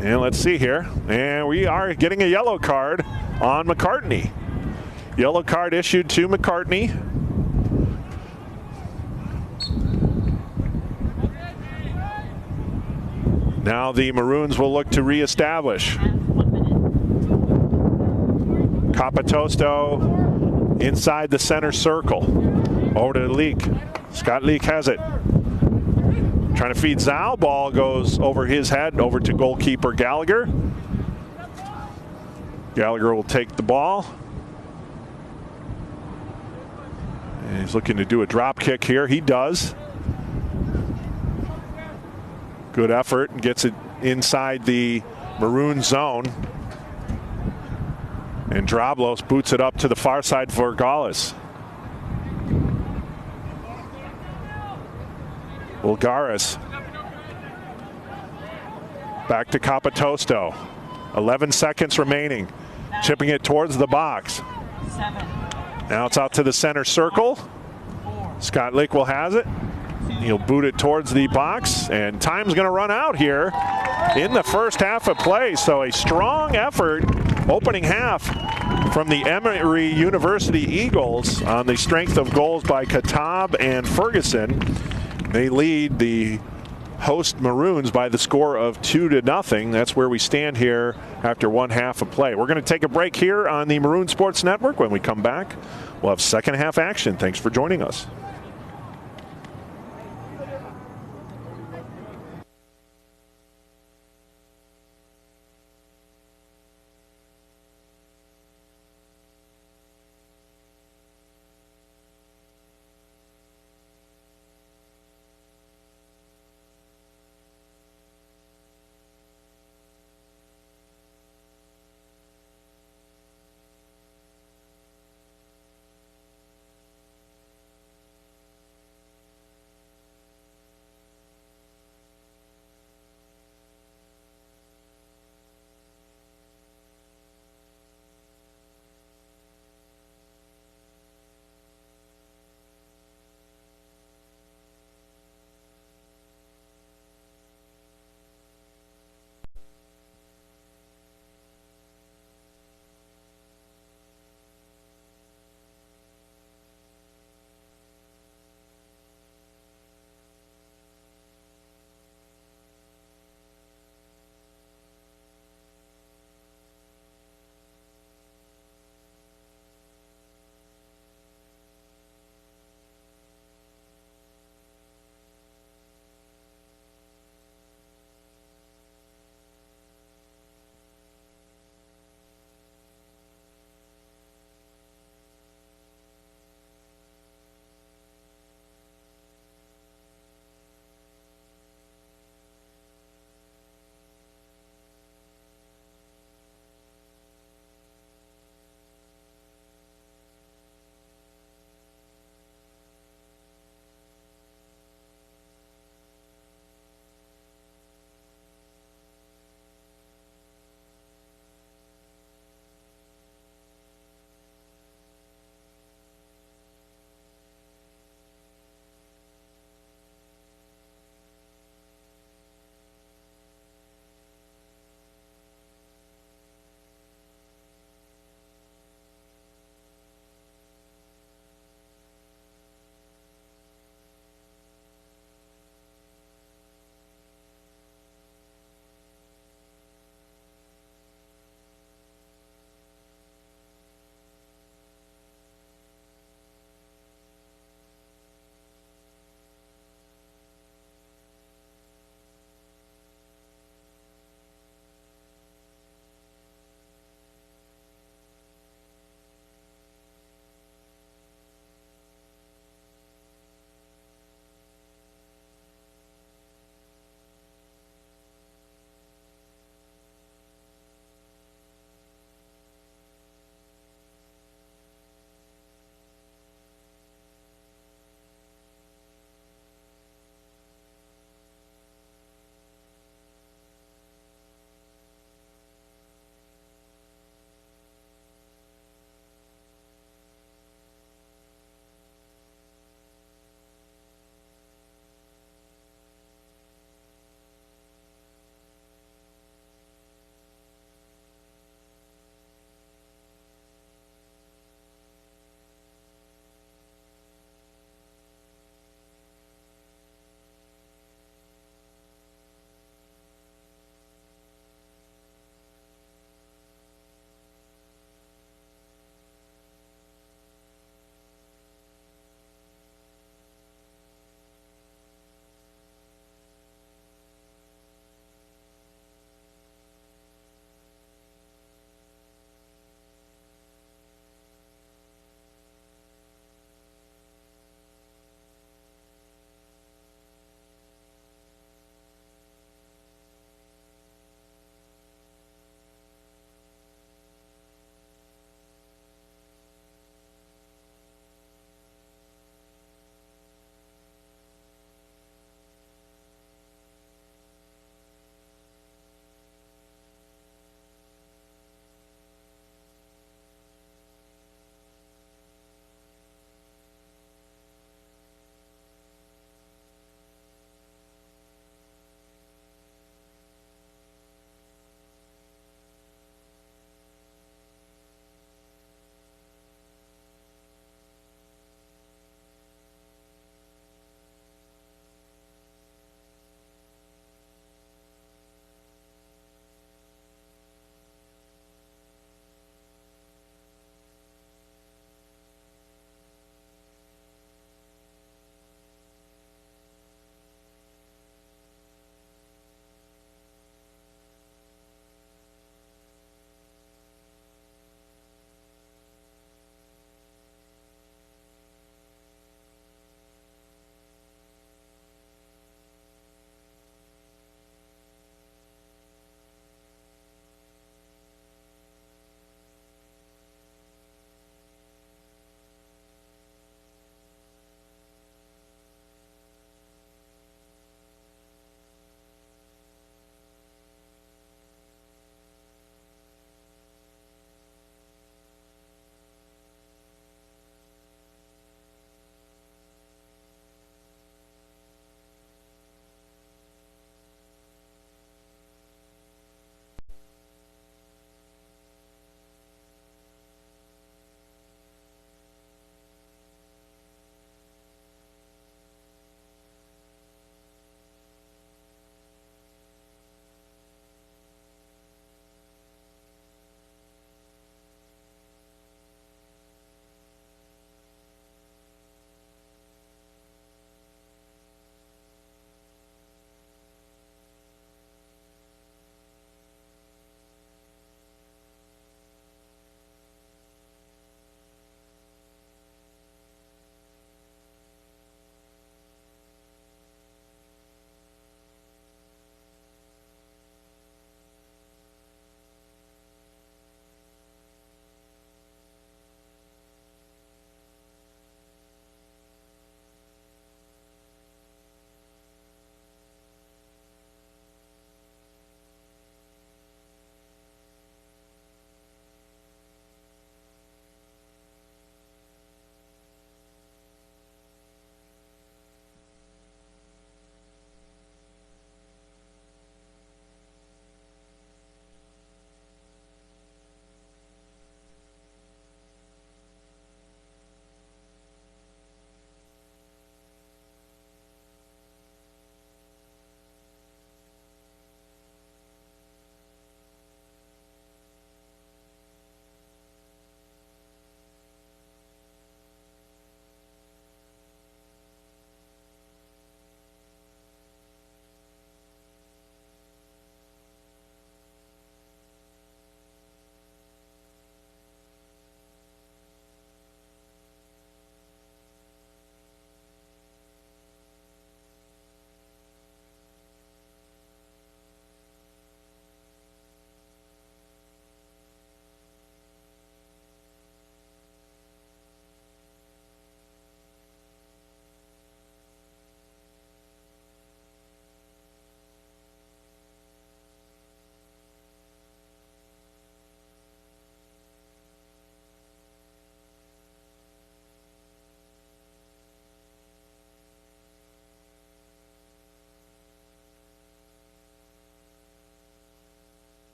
And let's see here. And we are getting a yellow card on McCartney. Yellow card issued to McCartney. Now the Maroons will look to reestablish. Capitosto inside the center circle. Over to Leak. Scott Leak has it. Trying to feed Zhao. Ball goes over his head, over to goalkeeper Gallagher. Gallagher will take the ball. And he's looking to do a drop kick here. He does. Good effort and gets it inside the Maroon zone. And Drablos boots it up to the far side for Gaulis. Vulgaris. Back to Capitosto. 11 seconds remaining. Chipping it towards the box. Now it's out to the center circle. Scott Lickwill has it. He'll boot it towards the box, and time's going to run out here in the first half of play. So a strong effort opening half from the Emory University Eagles on the strength of goals by Katab and Ferguson. They lead the host Maroons by the score of 2-0. That's where we stand here after one half of play. We're going to take a break here on the Maroon Sports Network. When we come back, we'll have second half action. Thanks for joining us.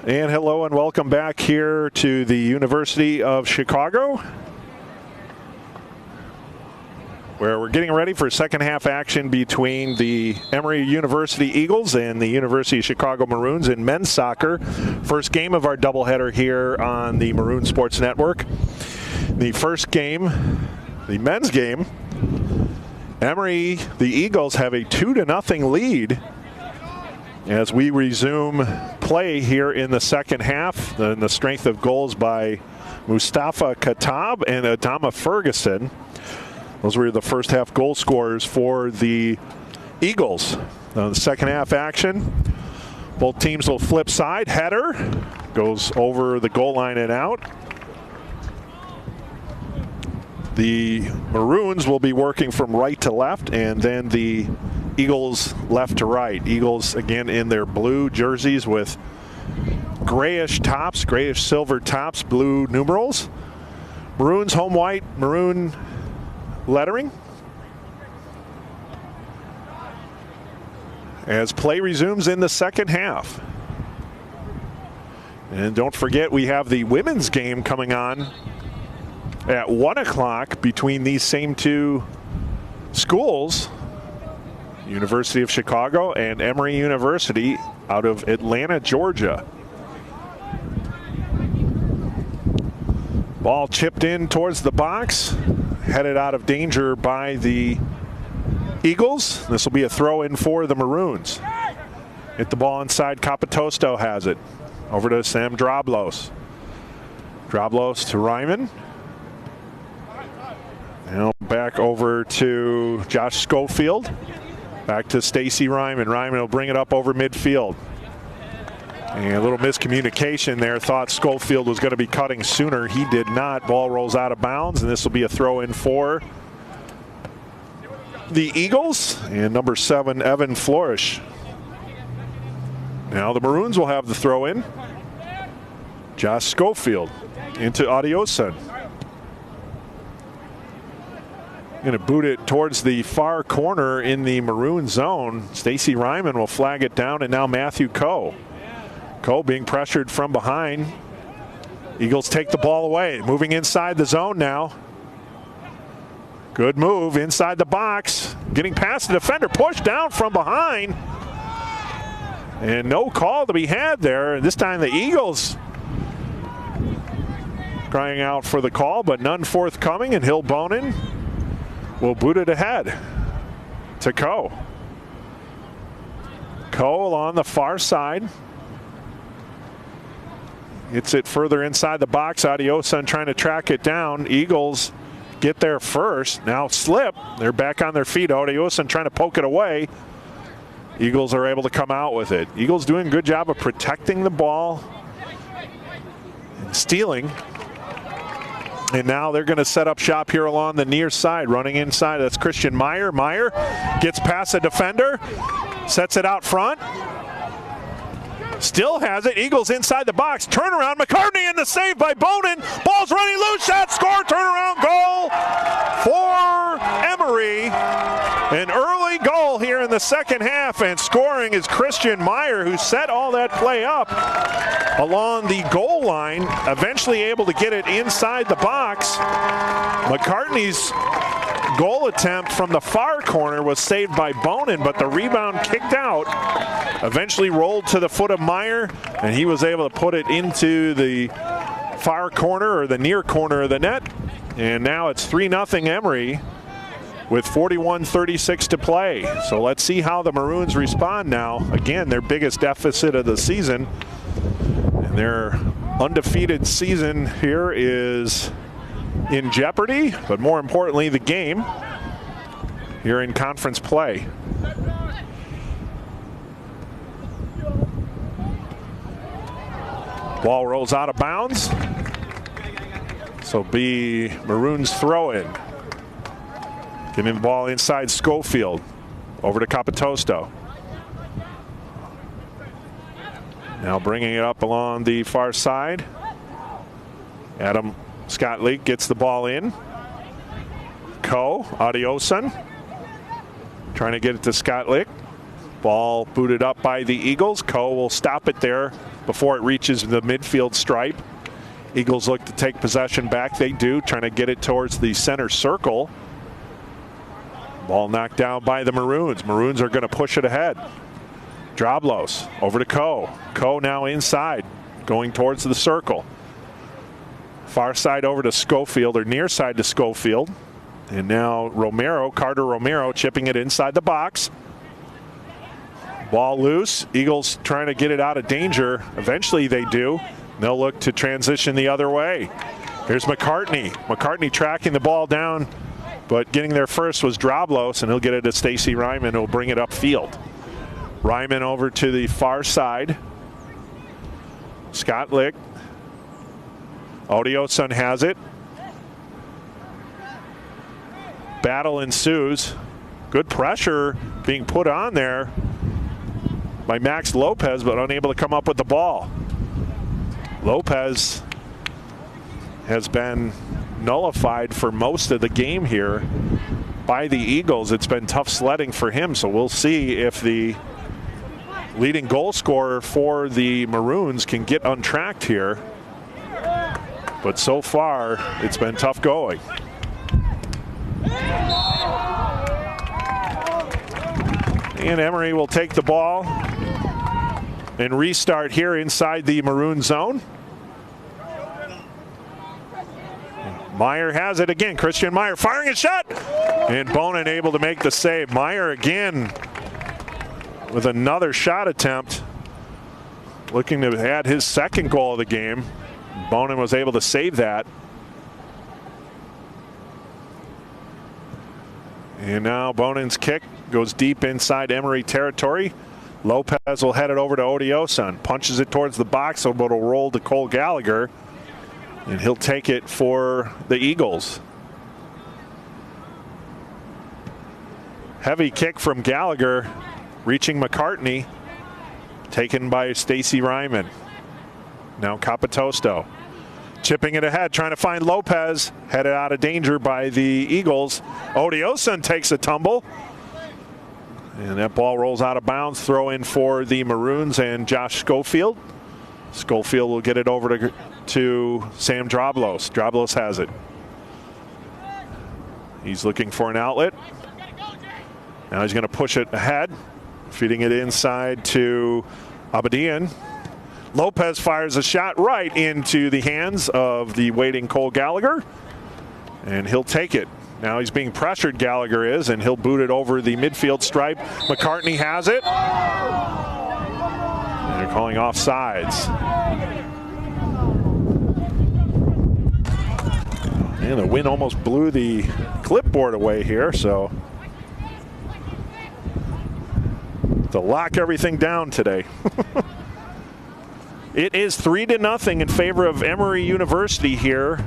And hello and welcome back here to the University of Chicago, where we're getting ready for second half action between the Emory University Eagles and the University of Chicago Maroons in men's soccer. First game of our doubleheader here on the Maroon Sports Network. The first game, the men's game, Emory, the Eagles have a 2-0 lead as we resume play here in the second half. And the strength of goals by Mustafa Khattab and Adama Ferguson. Those were the first half goal scorers for the Eagles. The second half action, both teams will flip side. Header goes over the goal line and out. The Maroons will be working from right to left, and then the Eagles left to right. Eagles again in their blue jerseys with grayish tops, grayish silver tops, blue numerals. Maroons home white, maroon lettering. As play resumes in the second half. And don't forget, we have the women's game coming on at 1 o'clock between these same two schools, University of Chicago and Emory University out of Atlanta, Georgia. Ball chipped in towards the box, headed out of danger by the Eagles. This will be a throw in for the Maroons. Hit the ball inside. Capitosto has it. Over to Sam Droblos. Droblos to Ryman. Now back over to Josh Schofield. Back to Stacy Ryman. Ryman will bring it up over midfield. And a little miscommunication there. Thought Schofield was going to be cutting sooner. He did not. Ball rolls out of bounds, and this will be a throw in for the Eagles. And number 7, Evan Flourish. Now the Maroons will have the throw in. Josh Schofield into Adioson. Going to boot it towards the far corner in the Maroon zone. Stacy Ryman will flag it down, and now Matthew Coe. Coe being pressured from behind. Eagles take the ball away. Moving inside the zone now. Good move inside the box. Getting past the defender. Pushed down from behind. And no call to be had there. This time the Eagles crying out for the call, but none forthcoming, and Hill Bonin will boot it ahead to Coe. Coe along the far side. Gets it further inside the box. Adioson trying to track it down. Eagles get there first. Now slip. They're back on their feet. Adioson trying to poke it away. Eagles are able to come out with it. Eagles doing a good job of protecting the ball and stealing. And now they're going to set up shop here along the near side. Running inside, that's Christian Meyer. Meyer gets past the defender. Sets it out front. Still has it. Eagles inside the box. Turnaround. McCartney in the save by Bonin. Ball's running loose. Shot, score, turnaround goal for Emory. An early goal here in the second half, and scoring is Christian Meyer, who set all that play up along the goal line. Eventually able to get it inside the box. McCartney's goal attempt from the far corner was saved by Bonin, but the rebound kicked out. Eventually rolled to the foot of Meyer, and he was able to put it into the far corner, or the near corner of the net. And now it's 3-0 Emory with 41:36 to play. So let's see how the Maroons respond now. Again, their biggest deficit of the season. And their undefeated season here is in jeopardy, but more importantly, the game here in conference play. Ball rolls out of bounds. So be Maroons throw in. Getting the ball inside Schofield. Over to Capitosto. Now bringing it up along the far side. Adam Scott Leake gets the ball in. Coe, Adioson. Trying to get it to Scott Leake. Ball booted up by the Eagles. Coe will stop it there before it reaches the midfield stripe. Eagles look to take possession back. They do, trying to get it towards the center circle. Ball knocked down by the Maroons. Maroons are going to push it ahead. Droblos over to Coe. Coe now inside, going towards the circle. Far side over to Schofield, or near side to Schofield. And now Romero, Carter Romero, chipping it inside the box. Ball loose. Eagles trying to get it out of danger. Eventually they do. They'll look to transition the other way. Here's McCartney. McCartney tracking the ball down, but getting there first was Droblos, and he'll get it to Stacy Ryman, who'll bring it upfield. Ryman over to the far side. Scott Lick. Odioson has it. Battle ensues. Good pressure being put on there by Max Lopez, but unable to come up with the ball. Lopez has been nullified for most of the game here by the Eagles. It's been tough sledding for him, so we'll see if the leading goal scorer for the Maroons can get untracked here. But so far, it's been tough going. And Emory will take the ball and restart here inside the Maroon zone. Meyer has it again. Christian Meyer firing a shot. And Bonin able to make the save. Meyer again with another shot attempt. Looking to add his second goal of the game. Bonin was able to save that. And now Bonin's kick goes deep inside Emory territory. Lopez will head it over to Odioson. Punches it towards the box, so it'll roll to Cole Gallagher. And he'll take it for the Eagles. Heavy kick from Gallagher, reaching McCartney. Taken by Stacy Ryman. Now Capitosto. Chipping it ahead, trying to find Lopez. Headed out of danger by the Eagles. Odioson takes a tumble. And that ball rolls out of bounds. Throw in for the Maroons and Josh Schofield. Schofield will get it over to Sam Droblos. Droblos has it. He's looking for an outlet. Now he's going to push it ahead. Feeding it inside to Abadian. Lopez fires a shot right into the hands of the waiting Cole Gallagher. And he'll take it. Now he's being pressured, Gallagher is, and he'll boot it over the midfield stripe. McCartney has it. And they're calling offsides. And the wind almost blew the clipboard away here, so to lock everything down today. It is 3-0 in favor of Emory University here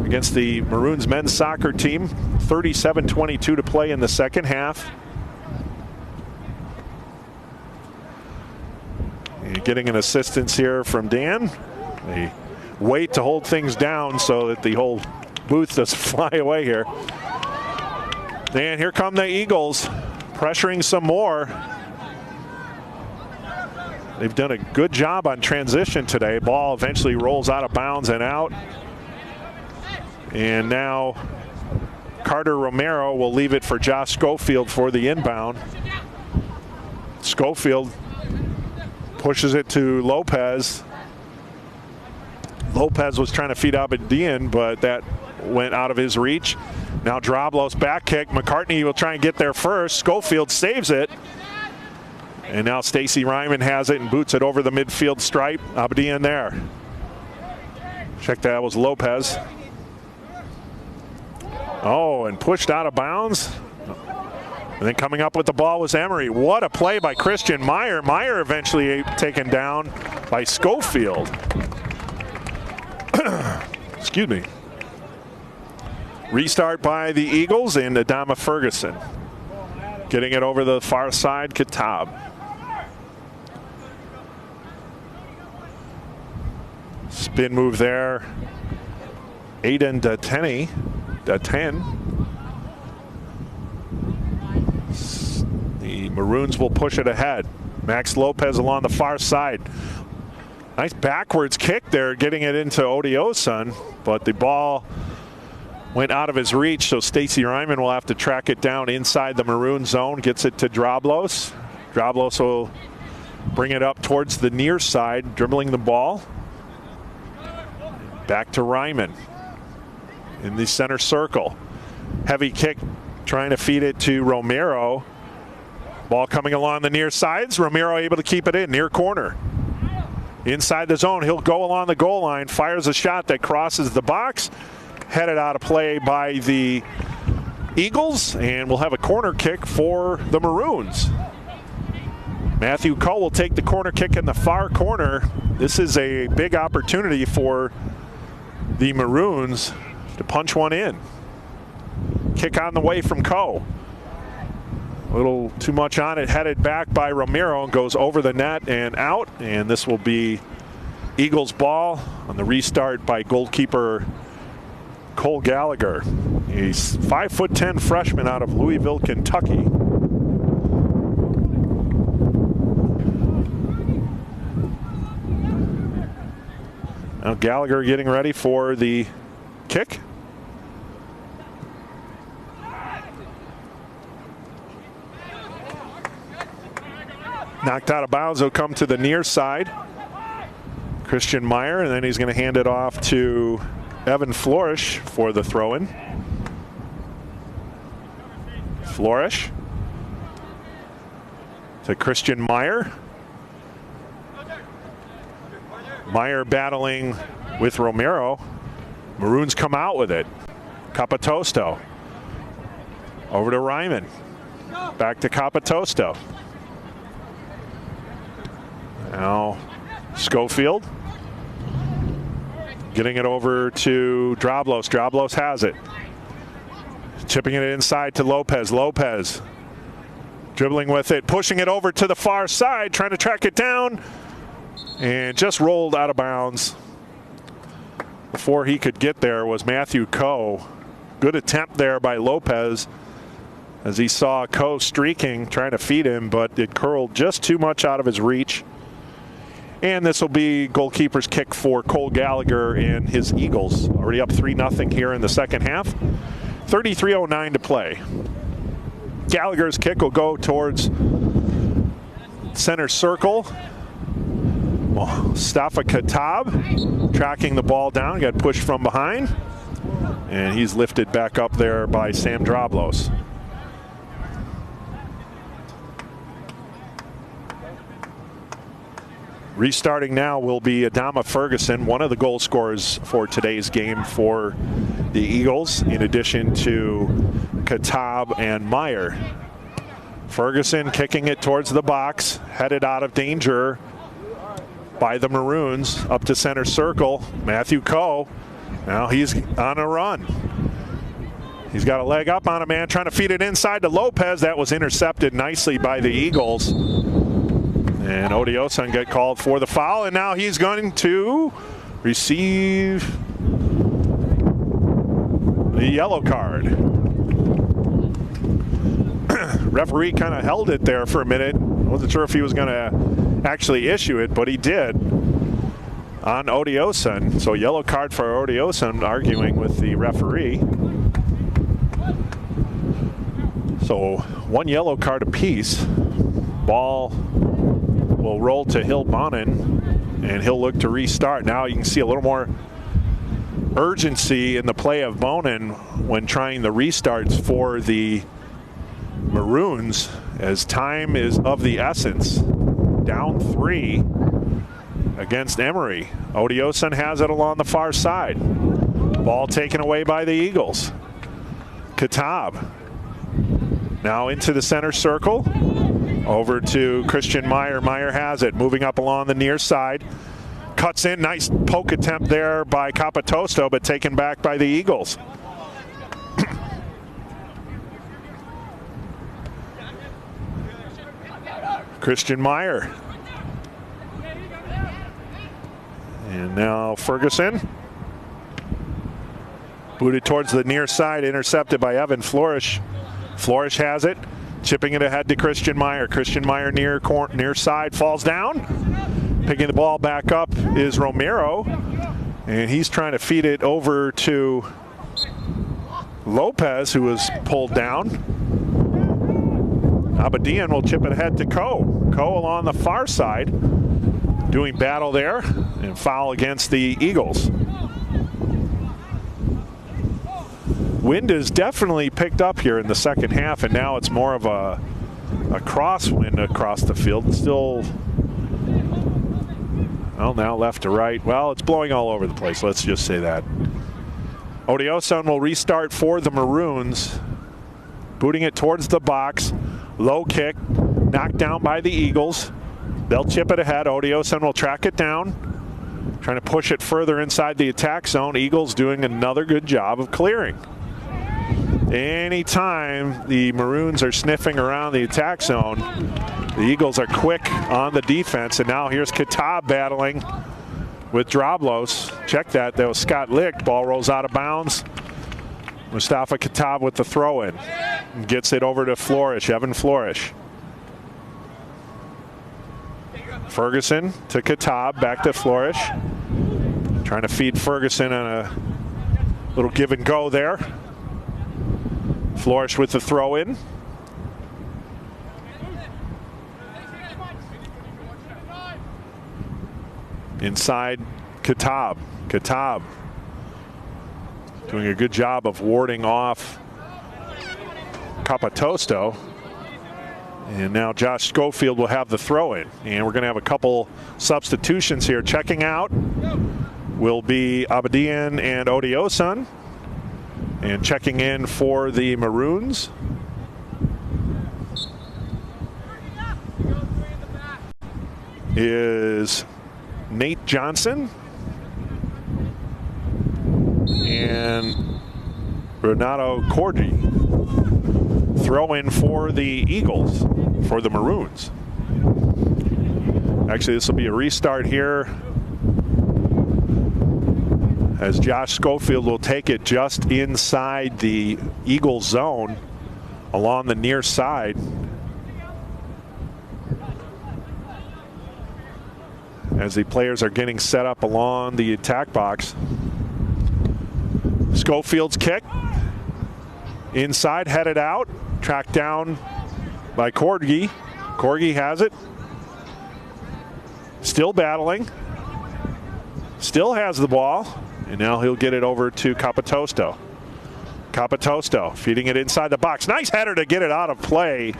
against the Maroons men's soccer team. 37-22 to play in the second half. And getting an assistance here from Dan. They wait to hold things down so that the whole booth doesn't fly away here. And here come the Eagles, pressuring some more. They've done a good job on transition today. Ball eventually rolls out of bounds and out. And now Carter Romero will leave it for Josh Schofield for the inbound. Schofield pushes it to Lopez. Lopez was trying to feed Abadian, but that went out of his reach. Now Droblos back kick. McCartney will try and get there first. Schofield saves it. And now Stacy Ryman has it and boots it over the midfield stripe. Abadian there. Check that was Lopez. Oh, and pushed out of bounds. And then coming up with the ball was Emory. What a play by Christian Meyer. Meyer eventually taken down by Schofield. Excuse me. Restart by the Eagles and Adama Ferguson. Getting it over the far side, Kitab. Spin move there. Aiden Dateni. The Maroons will push it ahead. Max Lopez along the far side. Nice backwards kick there, getting it into Odioson, but the ball went out of his reach, so Stacy Ryman will have to track it down inside the maroon zone, gets it to Droblos. Droblos will bring it up towards the near side, dribbling the ball. Back to Ryman in the center circle. Heavy kick, trying to feed it to Romero. Ball coming along the near sides. Romero able to keep it in, near corner. Inside the zone, he'll go along the goal line, fires a shot that crosses the box. Headed out of play by the Eagles, and we'll have a corner kick for the Maroons. Matthew Cole will take the corner kick in the far corner. This is a big opportunity for the Maroons to punch one in. Kick on the way from Coe. A little too much on it, headed back by Romero, and goes over the net and out. And this will be Eagles ball on the restart by goalkeeper Cole Gallagher. He's 5'10" freshman out of Louisville, Kentucky. Now Gallagher getting ready for the kick. Knocked out of bounds, he'll come to the near side. Christian Meyer, and then he's going to hand it off to Evan Flourish for the throw-in. Flourish to Christian Meyer. Meyer battling with Romero. Maroons come out with it. Capitosto. Over to Ryman. Back to Capitosto. Now Schofield. Getting it over to Droblos. Droblos has it. Chipping it inside to Lopez. Lopez dribbling with it, pushing it over to the far side, trying to track it down, and just rolled out of bounds. Before he could get there was Matthew Coe. Good attempt there by Lopez as he saw Coe streaking, trying to feed him, but it curled just too much out of his reach. And this will be goalkeeper's kick for Cole Gallagher and his Eagles. Already up 3-0 here in the second half. 33:09 to play. Gallagher's kick will go towards center circle. Mustafa Katab tracking the ball down, got pushed from behind. And he's lifted back up there by Sam Droblos. Restarting now will be Adama Ferguson, one of the goal scorers for today's game for the Eagles, in addition to Katab and Meyer. Ferguson kicking it towards the box, headed out of danger by the Maroons, up to center circle. Matthew Coe, now he's on a run. He's got a leg up on a man, trying to feed it inside to Lopez. That was intercepted nicely by the Eagles. And Odioson got called for the foul, and now he's going to receive the yellow card. Referee kind of held it there for a minute. Wasn't sure if he was going to actually issue it, but he did on Odioson. So yellow card for Odioson, arguing with the referee. So one yellow card apiece. Ball will roll to Hill Bonin, and he'll look to restart. Now you can see a little more urgency in the play of Bonin when trying the restarts for the Maroons, as time is of the essence. Down 3 against Emory. Odioson has it along the far side. Ball taken away by the Eagles. Katab now into the center circle. Over to Christian Meyer. Meyer has it, moving up along the near side. Cuts in, nice poke attempt there by Capitosto, but taken back by the Eagles. Christian Meyer. And now Ferguson. Booted towards the near side, intercepted by Evan Flourish. Flourish has it. Chipping it ahead to Christian Meyer. Christian Meyer near side, falls down. Picking the ball back up is Romero, and he's trying to feed it over to Lopez, who was pulled down. Abadian will chip it ahead to Coe. Coe along the far side, doing battle there, and foul against the Eagles. Wind is definitely picked up here in the second half, and now it's more of a crosswind across the field. Still, well, now left to right. Well, it's blowing all over the place. Let's just say that. Odioson will restart for the Maroons. Booting it towards the box. Low kick. Knocked down by the Eagles. They'll chip it ahead. Odioson will track it down. Trying to push it further inside the attack zone. Eagles doing another good job of clearing. Anytime the Maroons are sniffing around the attack zone, the Eagles are quick on the defense. And now here's Kitab battling with Droblos. Check that. That was Scott Licht. Ball rolls out of bounds. Mustafa Kitab with the throw-in. Gets it over to Flourish, Evan Flourish. Ferguson to Kitab, back to Flourish. Trying to feed Ferguson on a little give and go there. Flourish with the throw-in. Inside Kitab. Kitab doing a good job of warding off Capatosto. And now Josh Schofield will have the throw-in. And we're going to have a couple substitutions here. Checking out will be Abadian and Odioson. And checking in for the Maroons is Nate Johnson and Renato Corgi. Throw in for the Eagles, for the Maroons. Actually, this will be a restart here, as Josh Schofield will take it just inside the Eagles zone along the near side. As the players are getting set up along the attack box. Schofield's kick. Inside, headed out. Tracked down by Corgi. Corgi has it. Still battling. Still has the ball. And now he'll get it over to Capatosto. Capatosto feeding it inside the box. Nice header to get it out of play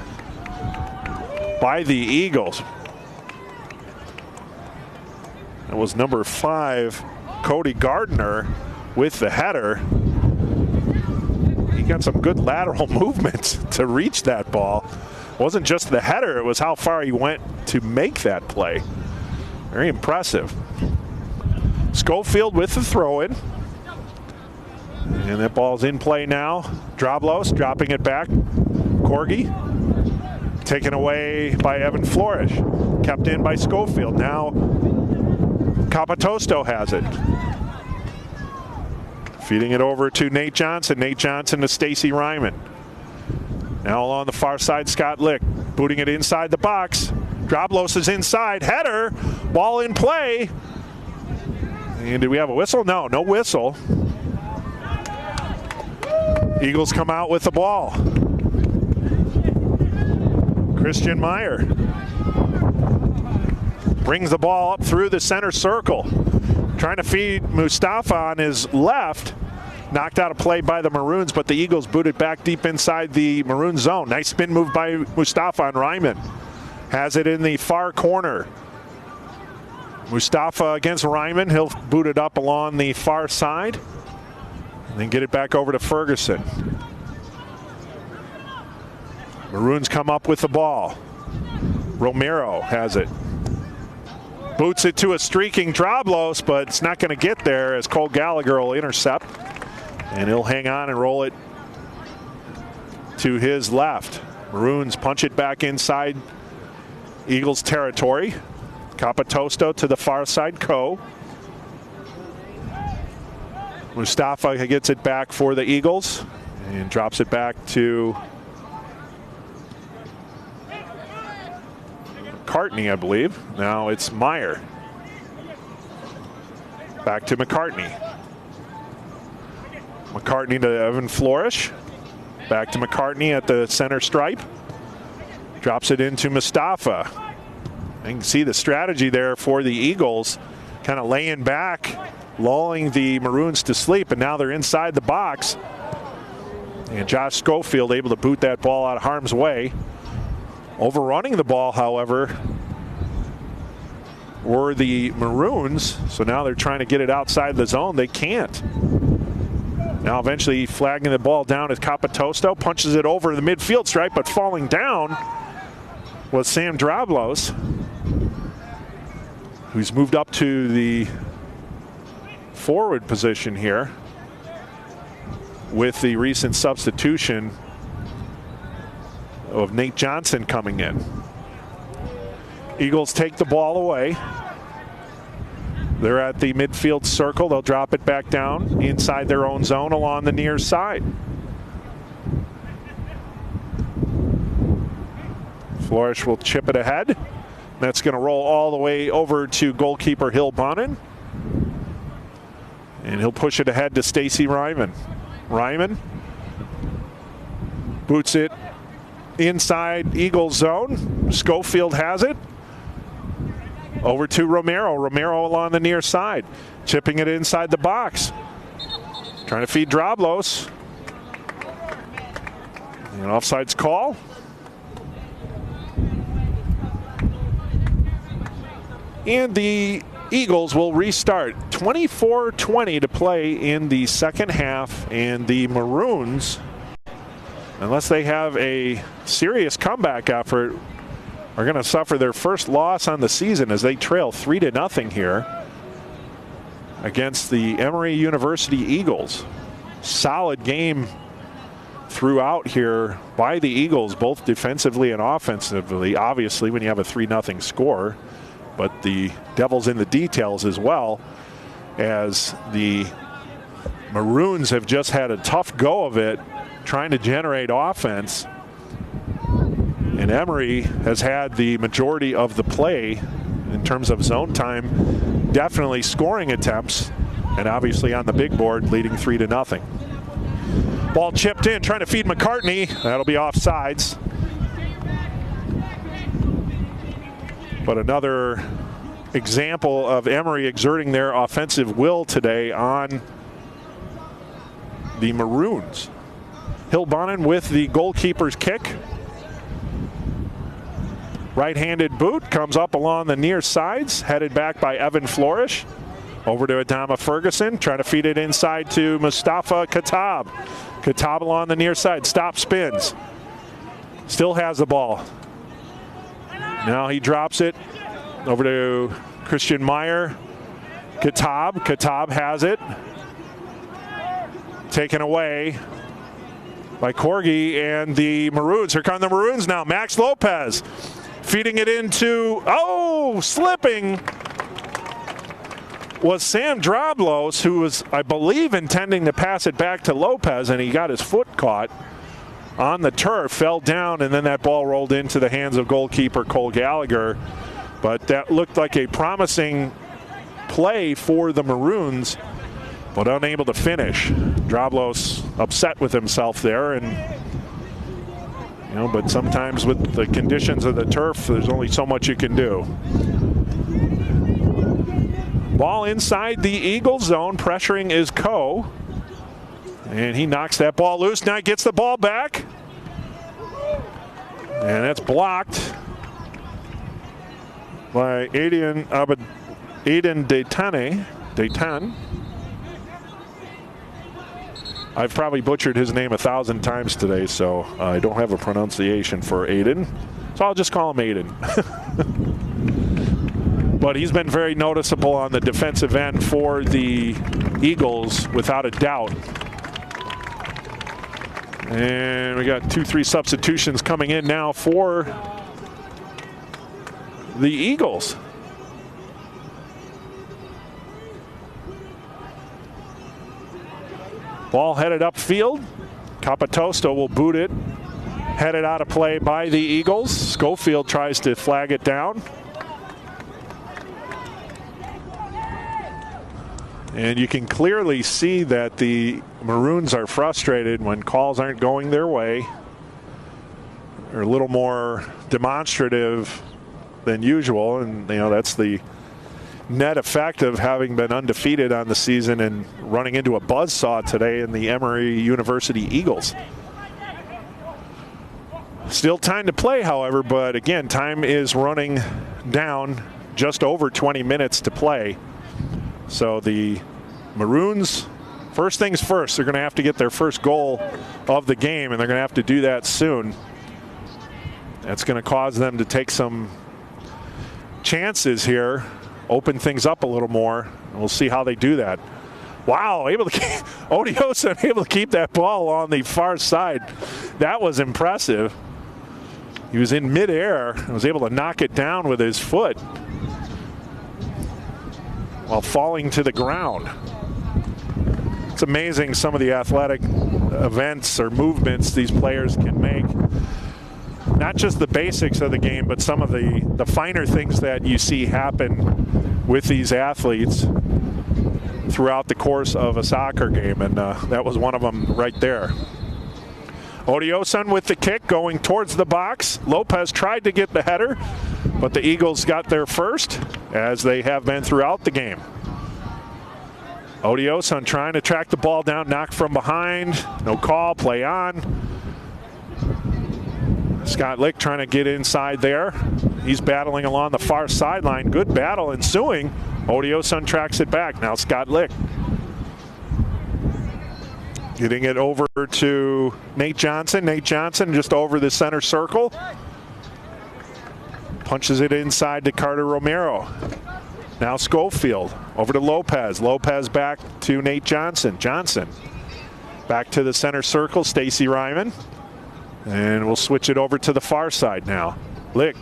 by the Eagles. That was number 5, Cody Gardner, with the header. He got some good lateral movement to reach that ball. It wasn't just the header, it was how far he went to make that play. Very impressive. Schofield with the throw-in. And that ball's in play now. Droblos dropping it back. Corgi taken away by Evan Flourish. Kept in by Schofield. Now Capatosto has it. Feeding it over to Nate Johnson. Nate Johnson to Stacy Ryman. Now along the far side, Scott Licht. Booting it inside the box. Droblos is inside. Header. Ball in play. And did we have a whistle? No, no whistle. Eagles come out with the ball. Christian Meyer brings the ball up through the center circle. Trying to feed Mustafa on his left. Knocked out of play by the Maroons, but the Eagles booted back deep inside the Maroon zone. Nice spin move by Mustafa on Ryman. Has it in the far corner. Mustafa against Ryman. He'll boot it up along the far side. And then get it back over to Ferguson. Maroons come up with the ball. Romero has it. Boots it to a streaking Droblos, but it's not going to get there as Cole Gallagher will intercept. And he'll hang on and roll it to his left. Maroons punch it back inside Eagles territory. Capatosto to the far side, Coe. Mustafa gets it back for the Eagles and drops it back to Cartney, I believe. Now it's Meyer. Back to McCartney. McCartney to Evan Flourish. Back to McCartney at the center stripe. Drops it into Mustafa. You can see the strategy there for the Eagles, kind of laying back, lulling the Maroons to sleep, and now they're inside the box. And Josh Schofield able to boot that ball out of harm's way. Overrunning the ball, however, were the Maroons, so now they're trying to get it outside the zone. They can't. Now eventually flagging the ball down is Capitosto, punches it over the midfield stripe, but falling down was Sam Drablos, who's moved up to the forward position here with the recent substitution of Nate Johnson coming in. Eagles take the ball away. They're at the midfield circle. They'll drop it back down inside their own zone along the near side. Flourish will chip it ahead. That's going to roll all the way over to goalkeeper Hill Bonin. And he'll push it ahead to Stacy Ryman. Ryman boots it inside Eagles zone. Schofield has it. Over to Romero. Romero along the near side. Chipping it inside the box. Trying to feed Drablos. An offsides call. And the Eagles will restart. 24-20 to play in the second half, and the Maroons, unless they have a serious comeback effort, are going to suffer their first loss on the season as they trail 3-0 here against the Emory University Eagles. Solid game throughout here by the Eagles, both defensively and offensively. Obviously, when you have a 3-0 score, but the devil's in the details as well, as the Maroons have just had a tough go of it trying to generate offense. And Emory has had the majority of the play in terms of zone time, definitely scoring attempts, and obviously on the big board leading 3-0. Ball chipped in, trying to feed McCartney. That'll be offsides. But another example of Emory exerting their offensive will today on the Maroons. Hill Bonin with the goalkeeper's kick. Right-handed boot comes up along the near sides, headed back by Evan Flourish. Over to Adama Ferguson, trying to feed it inside to Mustafa Katab. Katab along the near side, stop spins. Still has the ball. Now he drops it over to Christian Meyer. Katab has it. Taken away by Corgi and the Maroons. Here come the Maroons now. Max Lopez feeding it into, slipping was Sam Drablos, who was, I believe, intending to pass it back to Lopez, and he got his foot caught on the turf, fell down, and then that ball rolled into the hands of goalkeeper Cole Gallagher. But that looked like a promising play for the Maroons, but unable to finish. Drablos upset with himself there, and but sometimes with the conditions of the turf, there's only so much you can do. Ball inside the Eagles zone, pressuring is Coe. And he knocks that ball loose. Now he gets the ball back. And that's blocked by Aiden Daytan. I've probably butchered his name 1,000 times today, so I don't have a pronunciation for Aiden. So I'll just call him Aiden. But he's been very noticeable on the defensive end for the Eagles, without a doubt. And we got 2-3 substitutions coming in now for the Eagles. Ball headed upfield. Capitosto will boot it. Headed out of play by the Eagles. Schofield tries to flag it down. And you can clearly see that the Maroons are frustrated when calls aren't going their way. They're a little more demonstrative than usual, and that's the net effect of having been undefeated on the season and running into a buzzsaw today in the Emory University Eagles. Still time to play, however, but again, time is running down, just over 20 minutes to play. So the Maroons, first things first, they're going to have to get their first goal of the game, and they're going to have to do that soon. That's going to cause them to take some chances here, open things up a little more, and we'll see how they do that. Wow, Odiosa able to keep that ball on the far side. That was impressive. He was in midair and was able to knock it down with his foot while falling to the ground. It's amazing some of the athletic events or movements these players can make. Not just the basics of the game, but some of the finer things that you see happen with these athletes throughout the course of a soccer game, and that was one of them right there. Odioson with the kick going towards the box. Lopez tried to get the header, but the Eagles got there first, as they have been throughout the game. Odioson trying to track the ball down, knocked from behind. No call, play on. Scott Lick trying to get inside there. He's battling along the far sideline. Good battle ensuing. Odioson tracks it back. Now Scott Lick. Getting it over to Nate Johnson. Nate Johnson just over the center circle. Punches it inside to Carter Romero. Now Schofield over to Lopez. Lopez back to Nate Johnson. Johnson back to the center circle. Stacy Ryman. And we'll switch it over to the far side now. Lick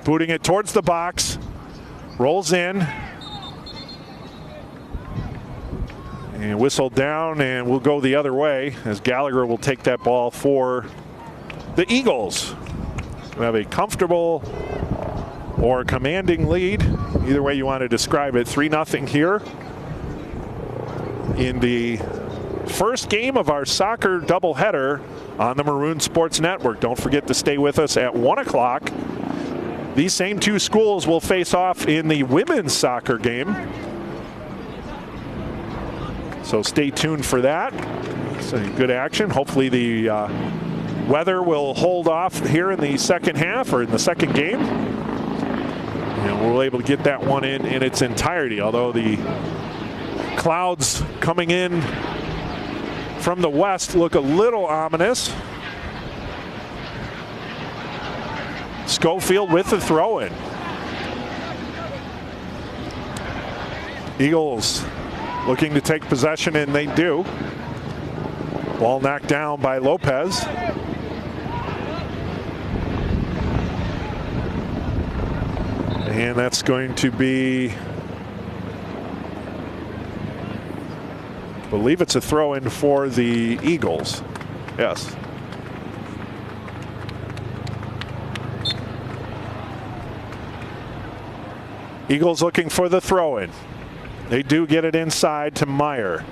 booting it towards the box. Rolls in. And whistled down, and we'll go the other way as Gallagher will take that ball for the Eagles. We have a comfortable or commanding lead. Either way you want to describe it. 3-0 here in the first game of our soccer doubleheader on the Maroon Sports Network. Don't forget to stay with us at 1 o'clock. These same two schools will face off in the women's soccer game. So stay tuned for that. So good action. Hopefully the weather will hold off here in the second half or in the second game. And we're able to get that one in its entirety, although the clouds coming in from the west look a little ominous. Schofield with the throw-in. Eagles looking to take possession, and they do. Ball knocked down by Lopez. And that's going to be, I believe it's a throw-in for the Eagles. Yes. Eagles looking for the throw-in. They do get it inside to Meyer.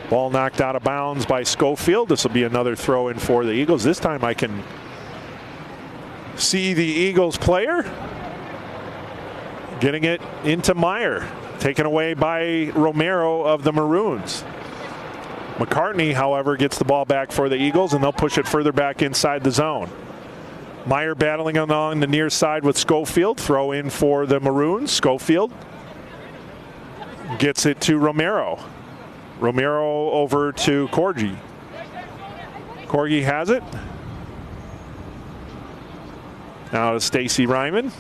Ball knocked out of bounds by Schofield. This will be another throw-in for the Eagles. This time I can see the Eagles player getting it into Meyer. Taken away by Romero of the Maroons. McCartney, however, gets the ball back for the Eagles, and they'll push it further back inside the zone. Meyer battling along the near side with Schofield. Throw in for the Maroons. Schofield gets it to Romero. Romero over to Corgi. Corgi has it. Now to Stacy Ryman.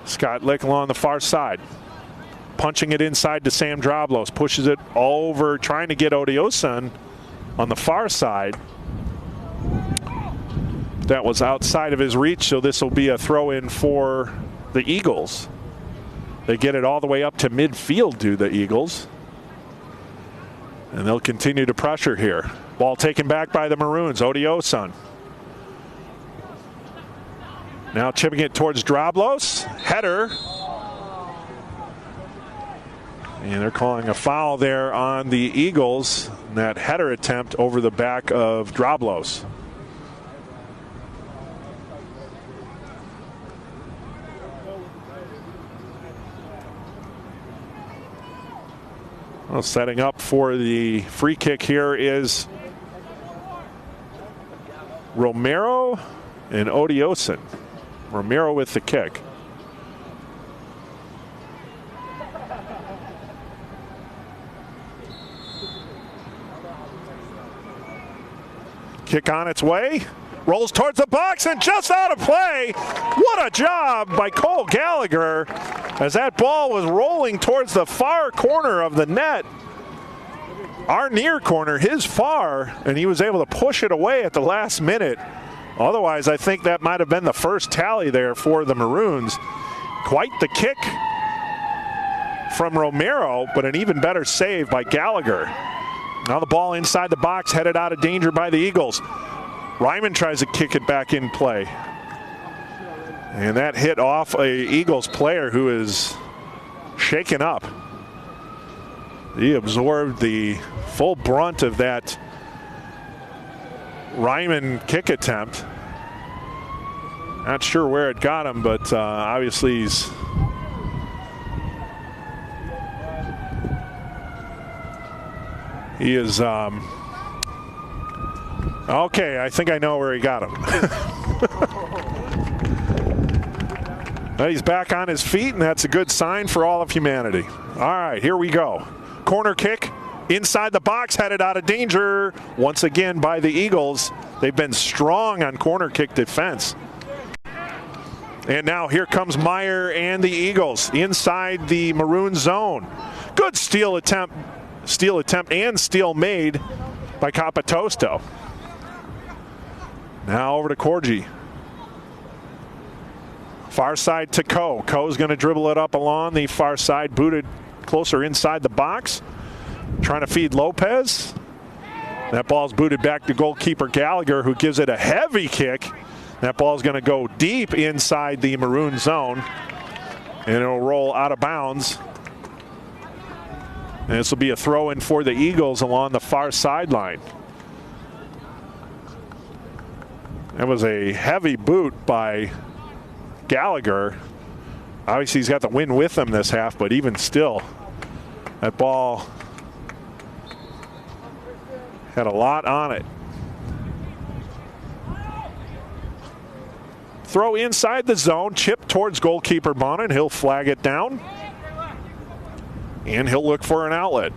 Scott Lick along the far side. Punching it inside to Sam Droblos. Pushes it over, trying to get Odioson on the far side. That was outside of his reach, so this will be a throw-in for the Eagles. They get it all the way up to midfield to the Eagles. And they'll continue to pressure here. Ball taken back by the Maroons. Odioson. Now chipping it towards Droblos. Header. And they're calling a foul there on the Eagles. That header attempt over the back of Droblos. Well, setting up for the free kick here is Romero and Odioson. Romero with the kick. Kick on its way, rolls towards the box and just out of play. What a job by Cole Gallagher as that ball was rolling towards the far corner of the net. Our near corner, his far, and he was able to push it away at the last minute. Otherwise, I think that might have been the first tally there for the Maroons. Quite the kick from Romero, but an even better save by Gallagher. Now the ball inside the box, headed out of danger by the Eagles. Ryman tries to kick it back in play. And that hit off a Eagles player who is shaken up. He absorbed the full brunt of that Ryman kick attempt. Not sure where it got him, but obviously he's He is, okay, I think I know where he got him. He's back on his feet, and that's a good sign for all of humanity. All right, here we go. Corner kick inside the box, headed out of danger once again by the Eagles. They've been strong on corner kick defense. And now here comes Meyer and the Eagles inside the Maroon zone. Good steal attempt and steal made by Capitosto. Now over to Corgi. Far side to Coe. Coe's going to dribble it up along the far side, booted closer inside the box. Trying to feed Lopez. That ball's booted back to goalkeeper Gallagher, who gives it a heavy kick. That ball's going to go deep inside the Maroon zone, and it'll roll out of bounds. And this will be a throw in for the Eagles along the far sideline. That was a heavy boot by Gallagher. Obviously, he's got the win with him this half, but even still, that ball had a lot on it. Throw inside the zone, chip towards goalkeeper Bonin. He'll flag it down, and he'll look for an outlet.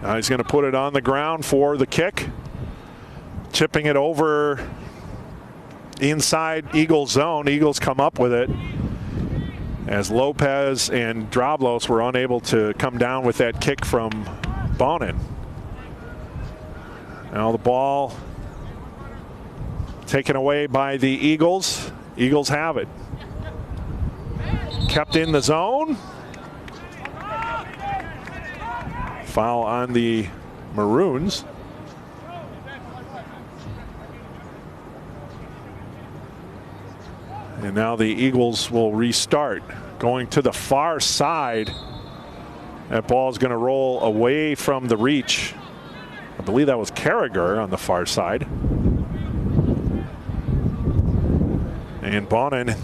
Now he's going to put it on the ground for the kick. Chipping it over inside Eagles zone. Eagles come up with it as Lopez and Droblos were unable to come down with that kick from Bonin. Now the ball taken away by the Eagles. Eagles have it. Kept in the zone. Foul on the Maroons. And now the Eagles will restart. Going to the far side. That ball is going to roll away from the reach. I believe that was Carragher on the far side. And Bonin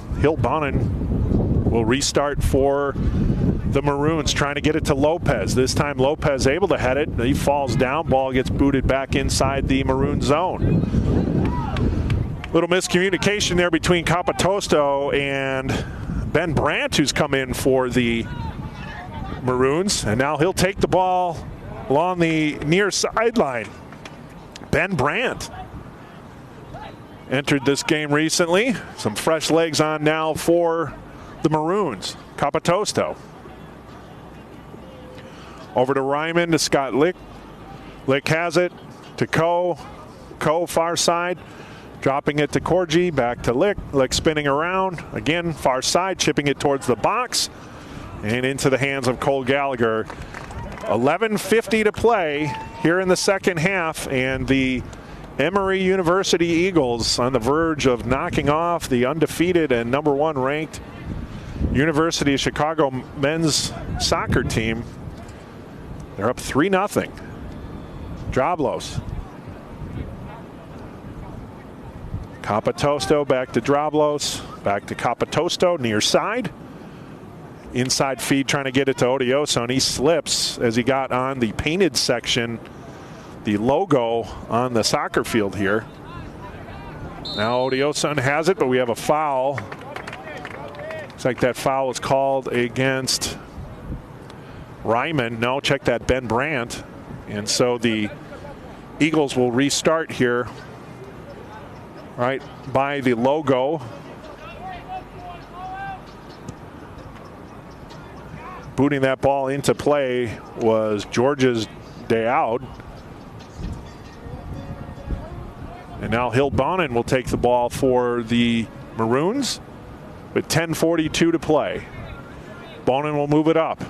will restart for the Maroons, trying to get it to Lopez. This time Lopez able to head it. He falls down. Ball gets booted back inside the Maroon zone. Little miscommunication there between Capitosto and Ben Brandt, who's come in for the Maroons. And now he'll take the ball along the near sideline. Ben Brandt entered this game recently. Some fresh legs on now for the Maroons. Capitosto. Over to Ryman, to Scott Lick. Lick has it to Coe. Coe far side. Dropping it to Corgi, back to Lick. Lick spinning around. Again, far side, chipping it towards the box. And into the hands of Cole Gallagher. 11:50 to play here in the second half. And the Emory University Eagles on the verge of knocking off the undefeated and #1 ranked University of Chicago men's soccer team. They're up 3-0. Drablos. Capitosto back to Drablos. Back to Capitosto, near side. Inside feed trying to get it to Odioso, and he slips as he got on the painted section, the logo on the soccer field here. Now Odioso has it, but we have a foul. Looks like that foul was called against Ryman. No, check that, Ben Brandt. And so the Eagles will restart here right by the logo. Booting that ball into play was George's Daoud. And now Hilbonen will take the ball for the Maroons with 10:42 to play. Bonin will move it up.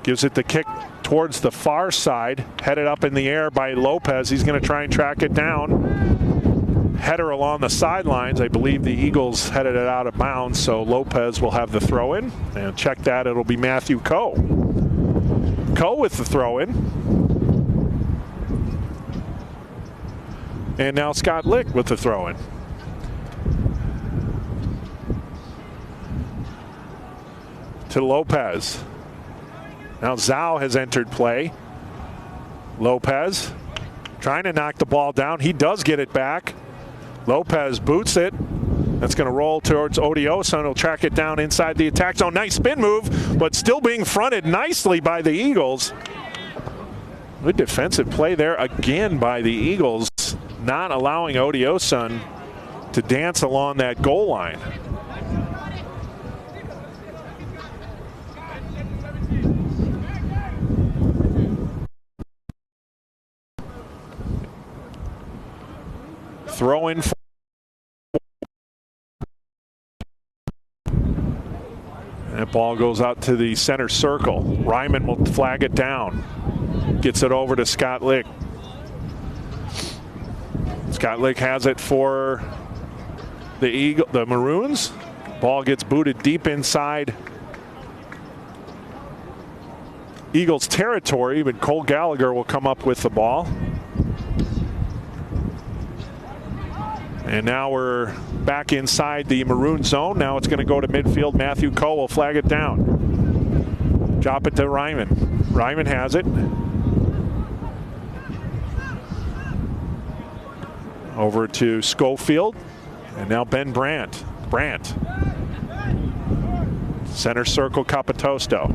Gives it the kick towards the far side. Headed up in the air by Lopez. He's going to try and track it down. Header along the sidelines. I believe the Eagles headed it out of bounds, so Lopez will have the throw in. And check that, it'll be Matthew Coe. Coe with the throw in. And now Scott Lick with the throw in. To Lopez. Now Zhao has entered play. Lopez trying to knock the ball down. He does get it back. Lopez boots it. That's going to roll towards Odioso, and he'll track it down inside the attack zone. Nice spin move, but still being fronted nicely by the Eagles. Good defensive play there again by the Eagles, not allowing Odioso to dance along that goal line. Throw in. That ball goes out to the center circle. Ryman will flag it down. Gets it over to Scott Lick. Scott Lick has it for the Maroons. Ball gets booted deep inside Eagles territory, but Cole Gallagher will come up with the ball. And now we're back inside the Maroon zone. Now it's going to go to midfield. Matthew Coe will flag it down. Drop it to Ryman. Ryman has it. Over to Schofield. And now Ben Brandt. Brandt. Center circle, Capitosto.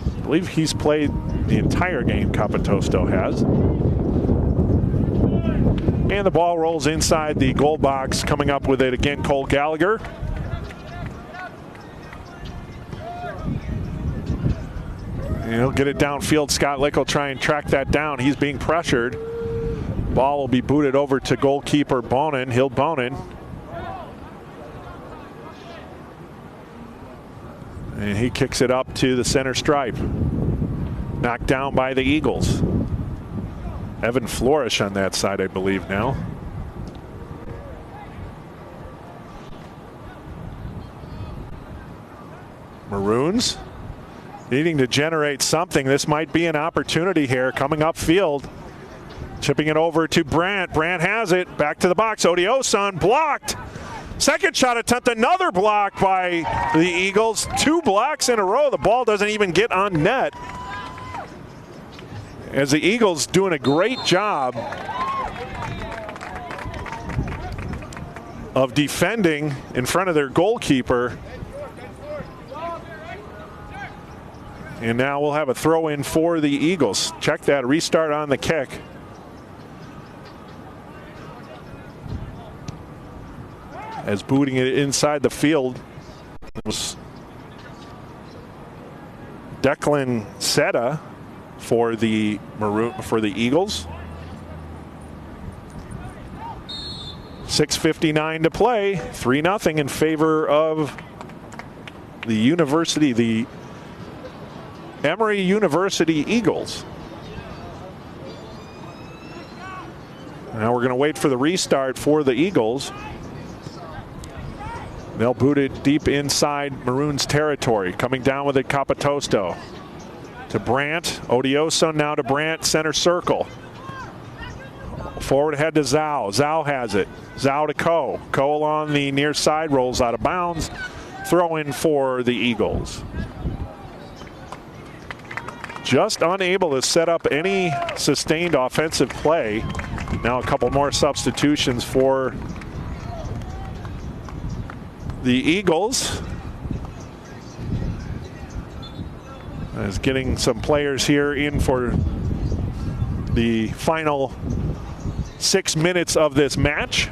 I believe he's played the entire game, Capitosto has. And the ball rolls inside the goal box. Coming up with it again, Cole Gallagher. And he'll get it downfield. Scott Lick will try and track that down. He's being pressured. Ball will be booted over to goalkeeper Bonin. Hilbonen. And he kicks it up to the center stripe. Knocked down by the Eagles. Evan Florish on that side, I believe, now. Maroons needing to generate something. This might be an opportunity here coming upfield. Chipping it over to Brandt. Brandt has it. Back to the box. Odioso blocked. Second shot attempt, another block by the Eagles. 2 blocks in a row. The ball doesn't even get on net. As the Eagles doing a great job of defending in front of their goalkeeper. And now we'll have a throw in for the Eagles. Check that, restart on the kick. As booting it inside the field was Declan Seta for the Eagles. 6:59 to play. 3-0 in favor of the Emory University Eagles. Now we're going to wait for the restart for the Eagles. They'll boot it deep inside Maroons territory. Coming down with it, Capitosto. To Brandt. Odioso now to Brandt, center circle. Forward ahead to Zhao. Zhao has it. Zhao to Coe. Coe along the near side, rolls out of bounds. Throw in for the Eagles. Just unable to set up any sustained offensive play. Now a couple more substitutions for the Eagles. As getting some players here in for the final 6 minutes of this match.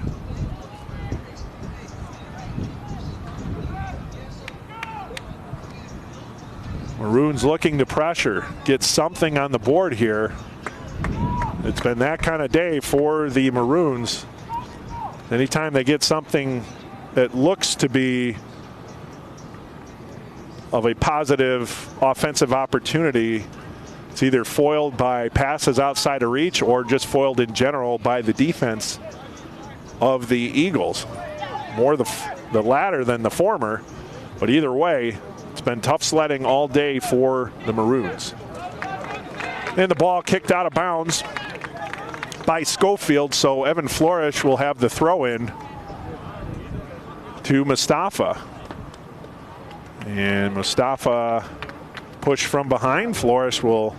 Maroons looking to pressure, get something on the board here. It's been that kind of day for the Maroons. Anytime they get something that looks to be of a positive offensive opportunity, it's either foiled by passes outside of reach or just foiled in general by the defense of the Eagles. More the latter than the former, but either way, it's been tough sledding all day for the Maroons. And the ball kicked out of bounds by Schofield, so Evan Flores will have the throw in to Mustafa. And Mustafa push from behind. Flores will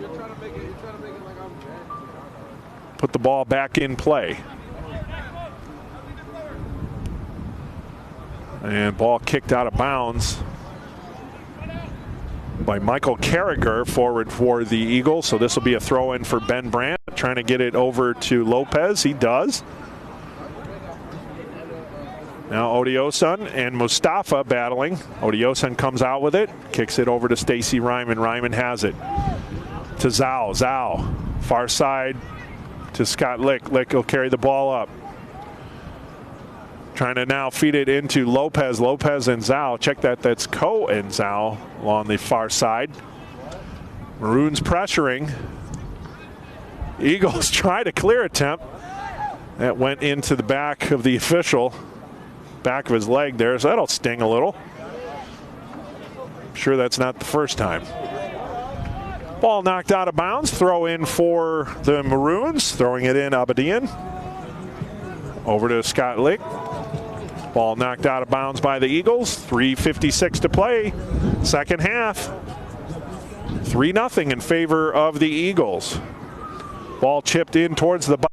put the ball back in play. And ball kicked out of bounds by Michael Carragher, forward for the Eagles. So this will be a throw in for Ben Brandt, trying to get it over to Lopez. He does. Now Odioson and Mustafa battling. Odioson comes out with it, kicks it over to Stacy Ryman. Ryman has it to Zhao. Zhao, far side to Scott Lick. Lick will carry the ball up. Trying to now feed it into Lopez. Lopez and Zhao. Check that. That's Coe and Zhao along the far side. Maroons pressuring. Eagles try to clear attempt. That went into the back of the official. Back of his leg there, so that'll sting a little. I'm sure that's not the first time. Ball knocked out of bounds. Throw in for the Maroons. Throwing it in, Abedian. Over to Scott Lick. Ball knocked out of bounds by the Eagles. 3:56 to play. Second half. 3-0 in favor of the Eagles. Ball chipped in towards the bottom.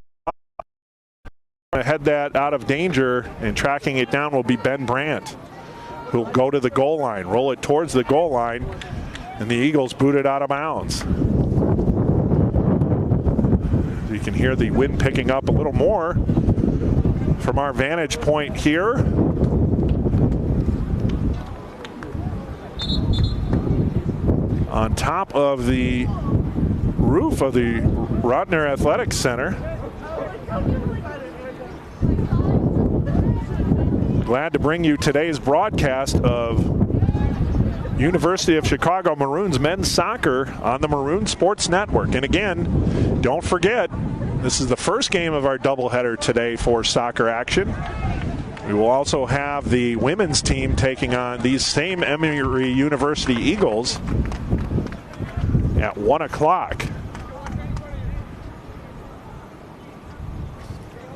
Head that out of danger, and tracking it down will be Ben Brandt, who'll go to the goal line, roll it towards the goal line, and the Eagles boot it out of bounds. You can hear the wind picking up a little more from our vantage point here. On top of the roof of the Rodner Athletic Center. Glad to bring you today's broadcast of University of Chicago Maroons men's soccer on the Maroon Sports Network. And again, don't forget, this is the first game of our doubleheader today for soccer action. We will also have the women's team taking on these same Emory University Eagles at 1 o'clock.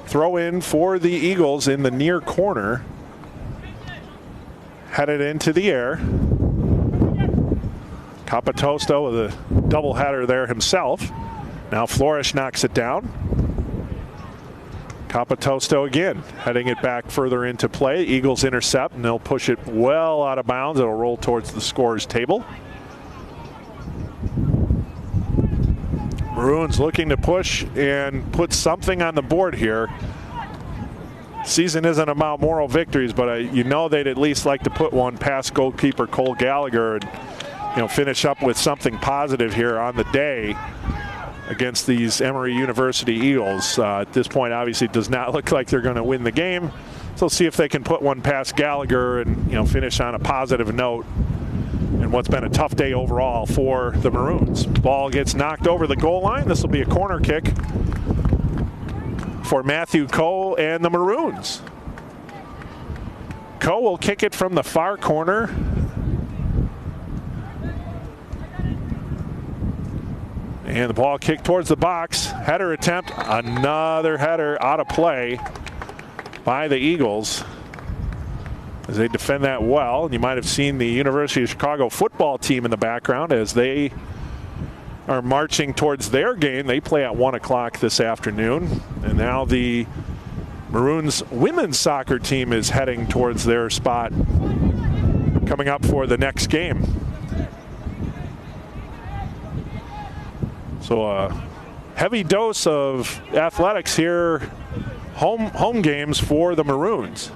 Throw in for the Eagles in the near corner. Headed into the air. Capitosto with a doubleheader there himself. Now Flores knocks it down. Capitosto again, heading it back further into play. Eagles intercept, and they'll push it well out of bounds. It'll roll towards the scorer's table. Maroons looking to push and put something on the board here. Season isn't about moral victories, but you know they'd at least like to put one past goalkeeper Cole Gallagher and finish up with something positive here on the day against these Emory University Eagles. At this point, obviously, it does not look like they're going to win the game. So see if they can put one past Gallagher and finish on a positive note in what's been a tough day overall for the Maroons. Ball gets knocked over the goal line. This will be a corner kick for Matthew Coe and the Maroons. Coe will kick it from the far corner. And the ball kicked towards the box. Header attempt, another header out of play by the Eagles as they defend that well. And you might have seen the University of Chicago football team in the background as they are marching towards their game. They play at 1 o'clock this afternoon. And now the Maroons women's soccer team is heading towards their spot coming up for the next game. So a heavy dose of athletics here, home games for the Maroons.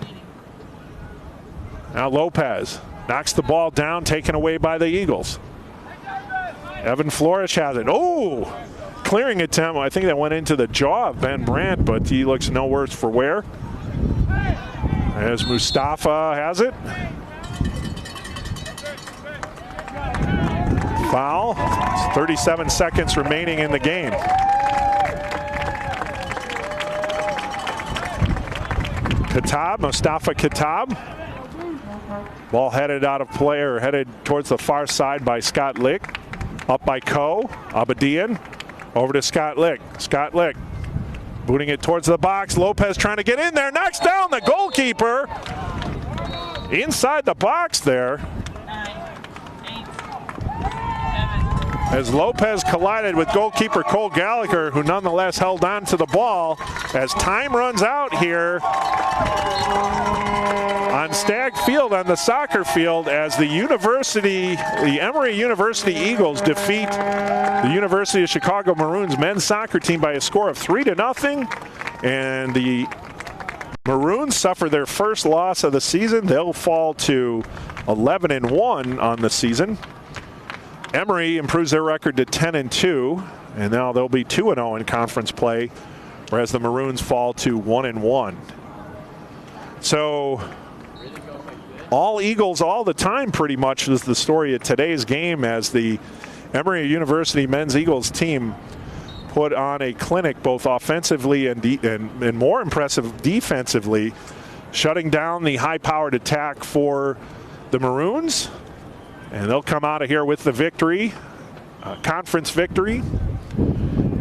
Now Lopez knocks the ball down, taken away by the Eagles. Evan Flores has it. Oh, clearing attempt. I think that went into the jaw of Ben Brandt, but he looks no worse for wear. As Mustafa has it. Foul. 37 seconds remaining in the game. Mustafa Kitab. Ball headed out of play, or headed towards the far side by Scott Lick. Up by Coe. Abadian. Over to Scott Lick. Scott Lick booting it towards the box. Lopez trying to get in there. Knocks down the goalkeeper. Inside the box there. As Lopez collided with goalkeeper Cole Gallagher, who nonetheless held on to the ball. As time runs out here on Stagg Field, on the soccer field, as the Emory University Eagles defeat the University of Chicago Maroons men's soccer team by a score of 3-0. And the Maroons suffer their first loss of the season. They'll fall to 11-1 on the season. Emory improves their record to 10-2, and now they'll be 2-0 in conference play, whereas the Maroons fall to 1-1. So all Eagles all the time pretty much is the story of today's game, as the Emory University men's Eagles team put on a clinic both offensively and more impressive defensively, shutting down the high-powered attack for the Maroons. And they'll come out of here with the victory, conference victory,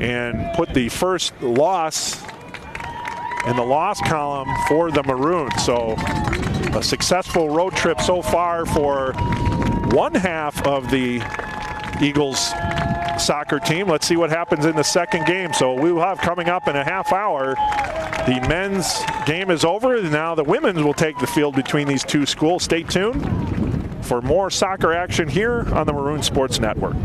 and put the first loss in the loss column for the Maroons. So a successful road trip so far for one half of the Eagles soccer team. Let's see what happens in the second game. So we will have coming up in a half hour. The men's game is over, and now the women's will take the field between these two schools. Stay tuned for more soccer action here on the Maroon Sports Network.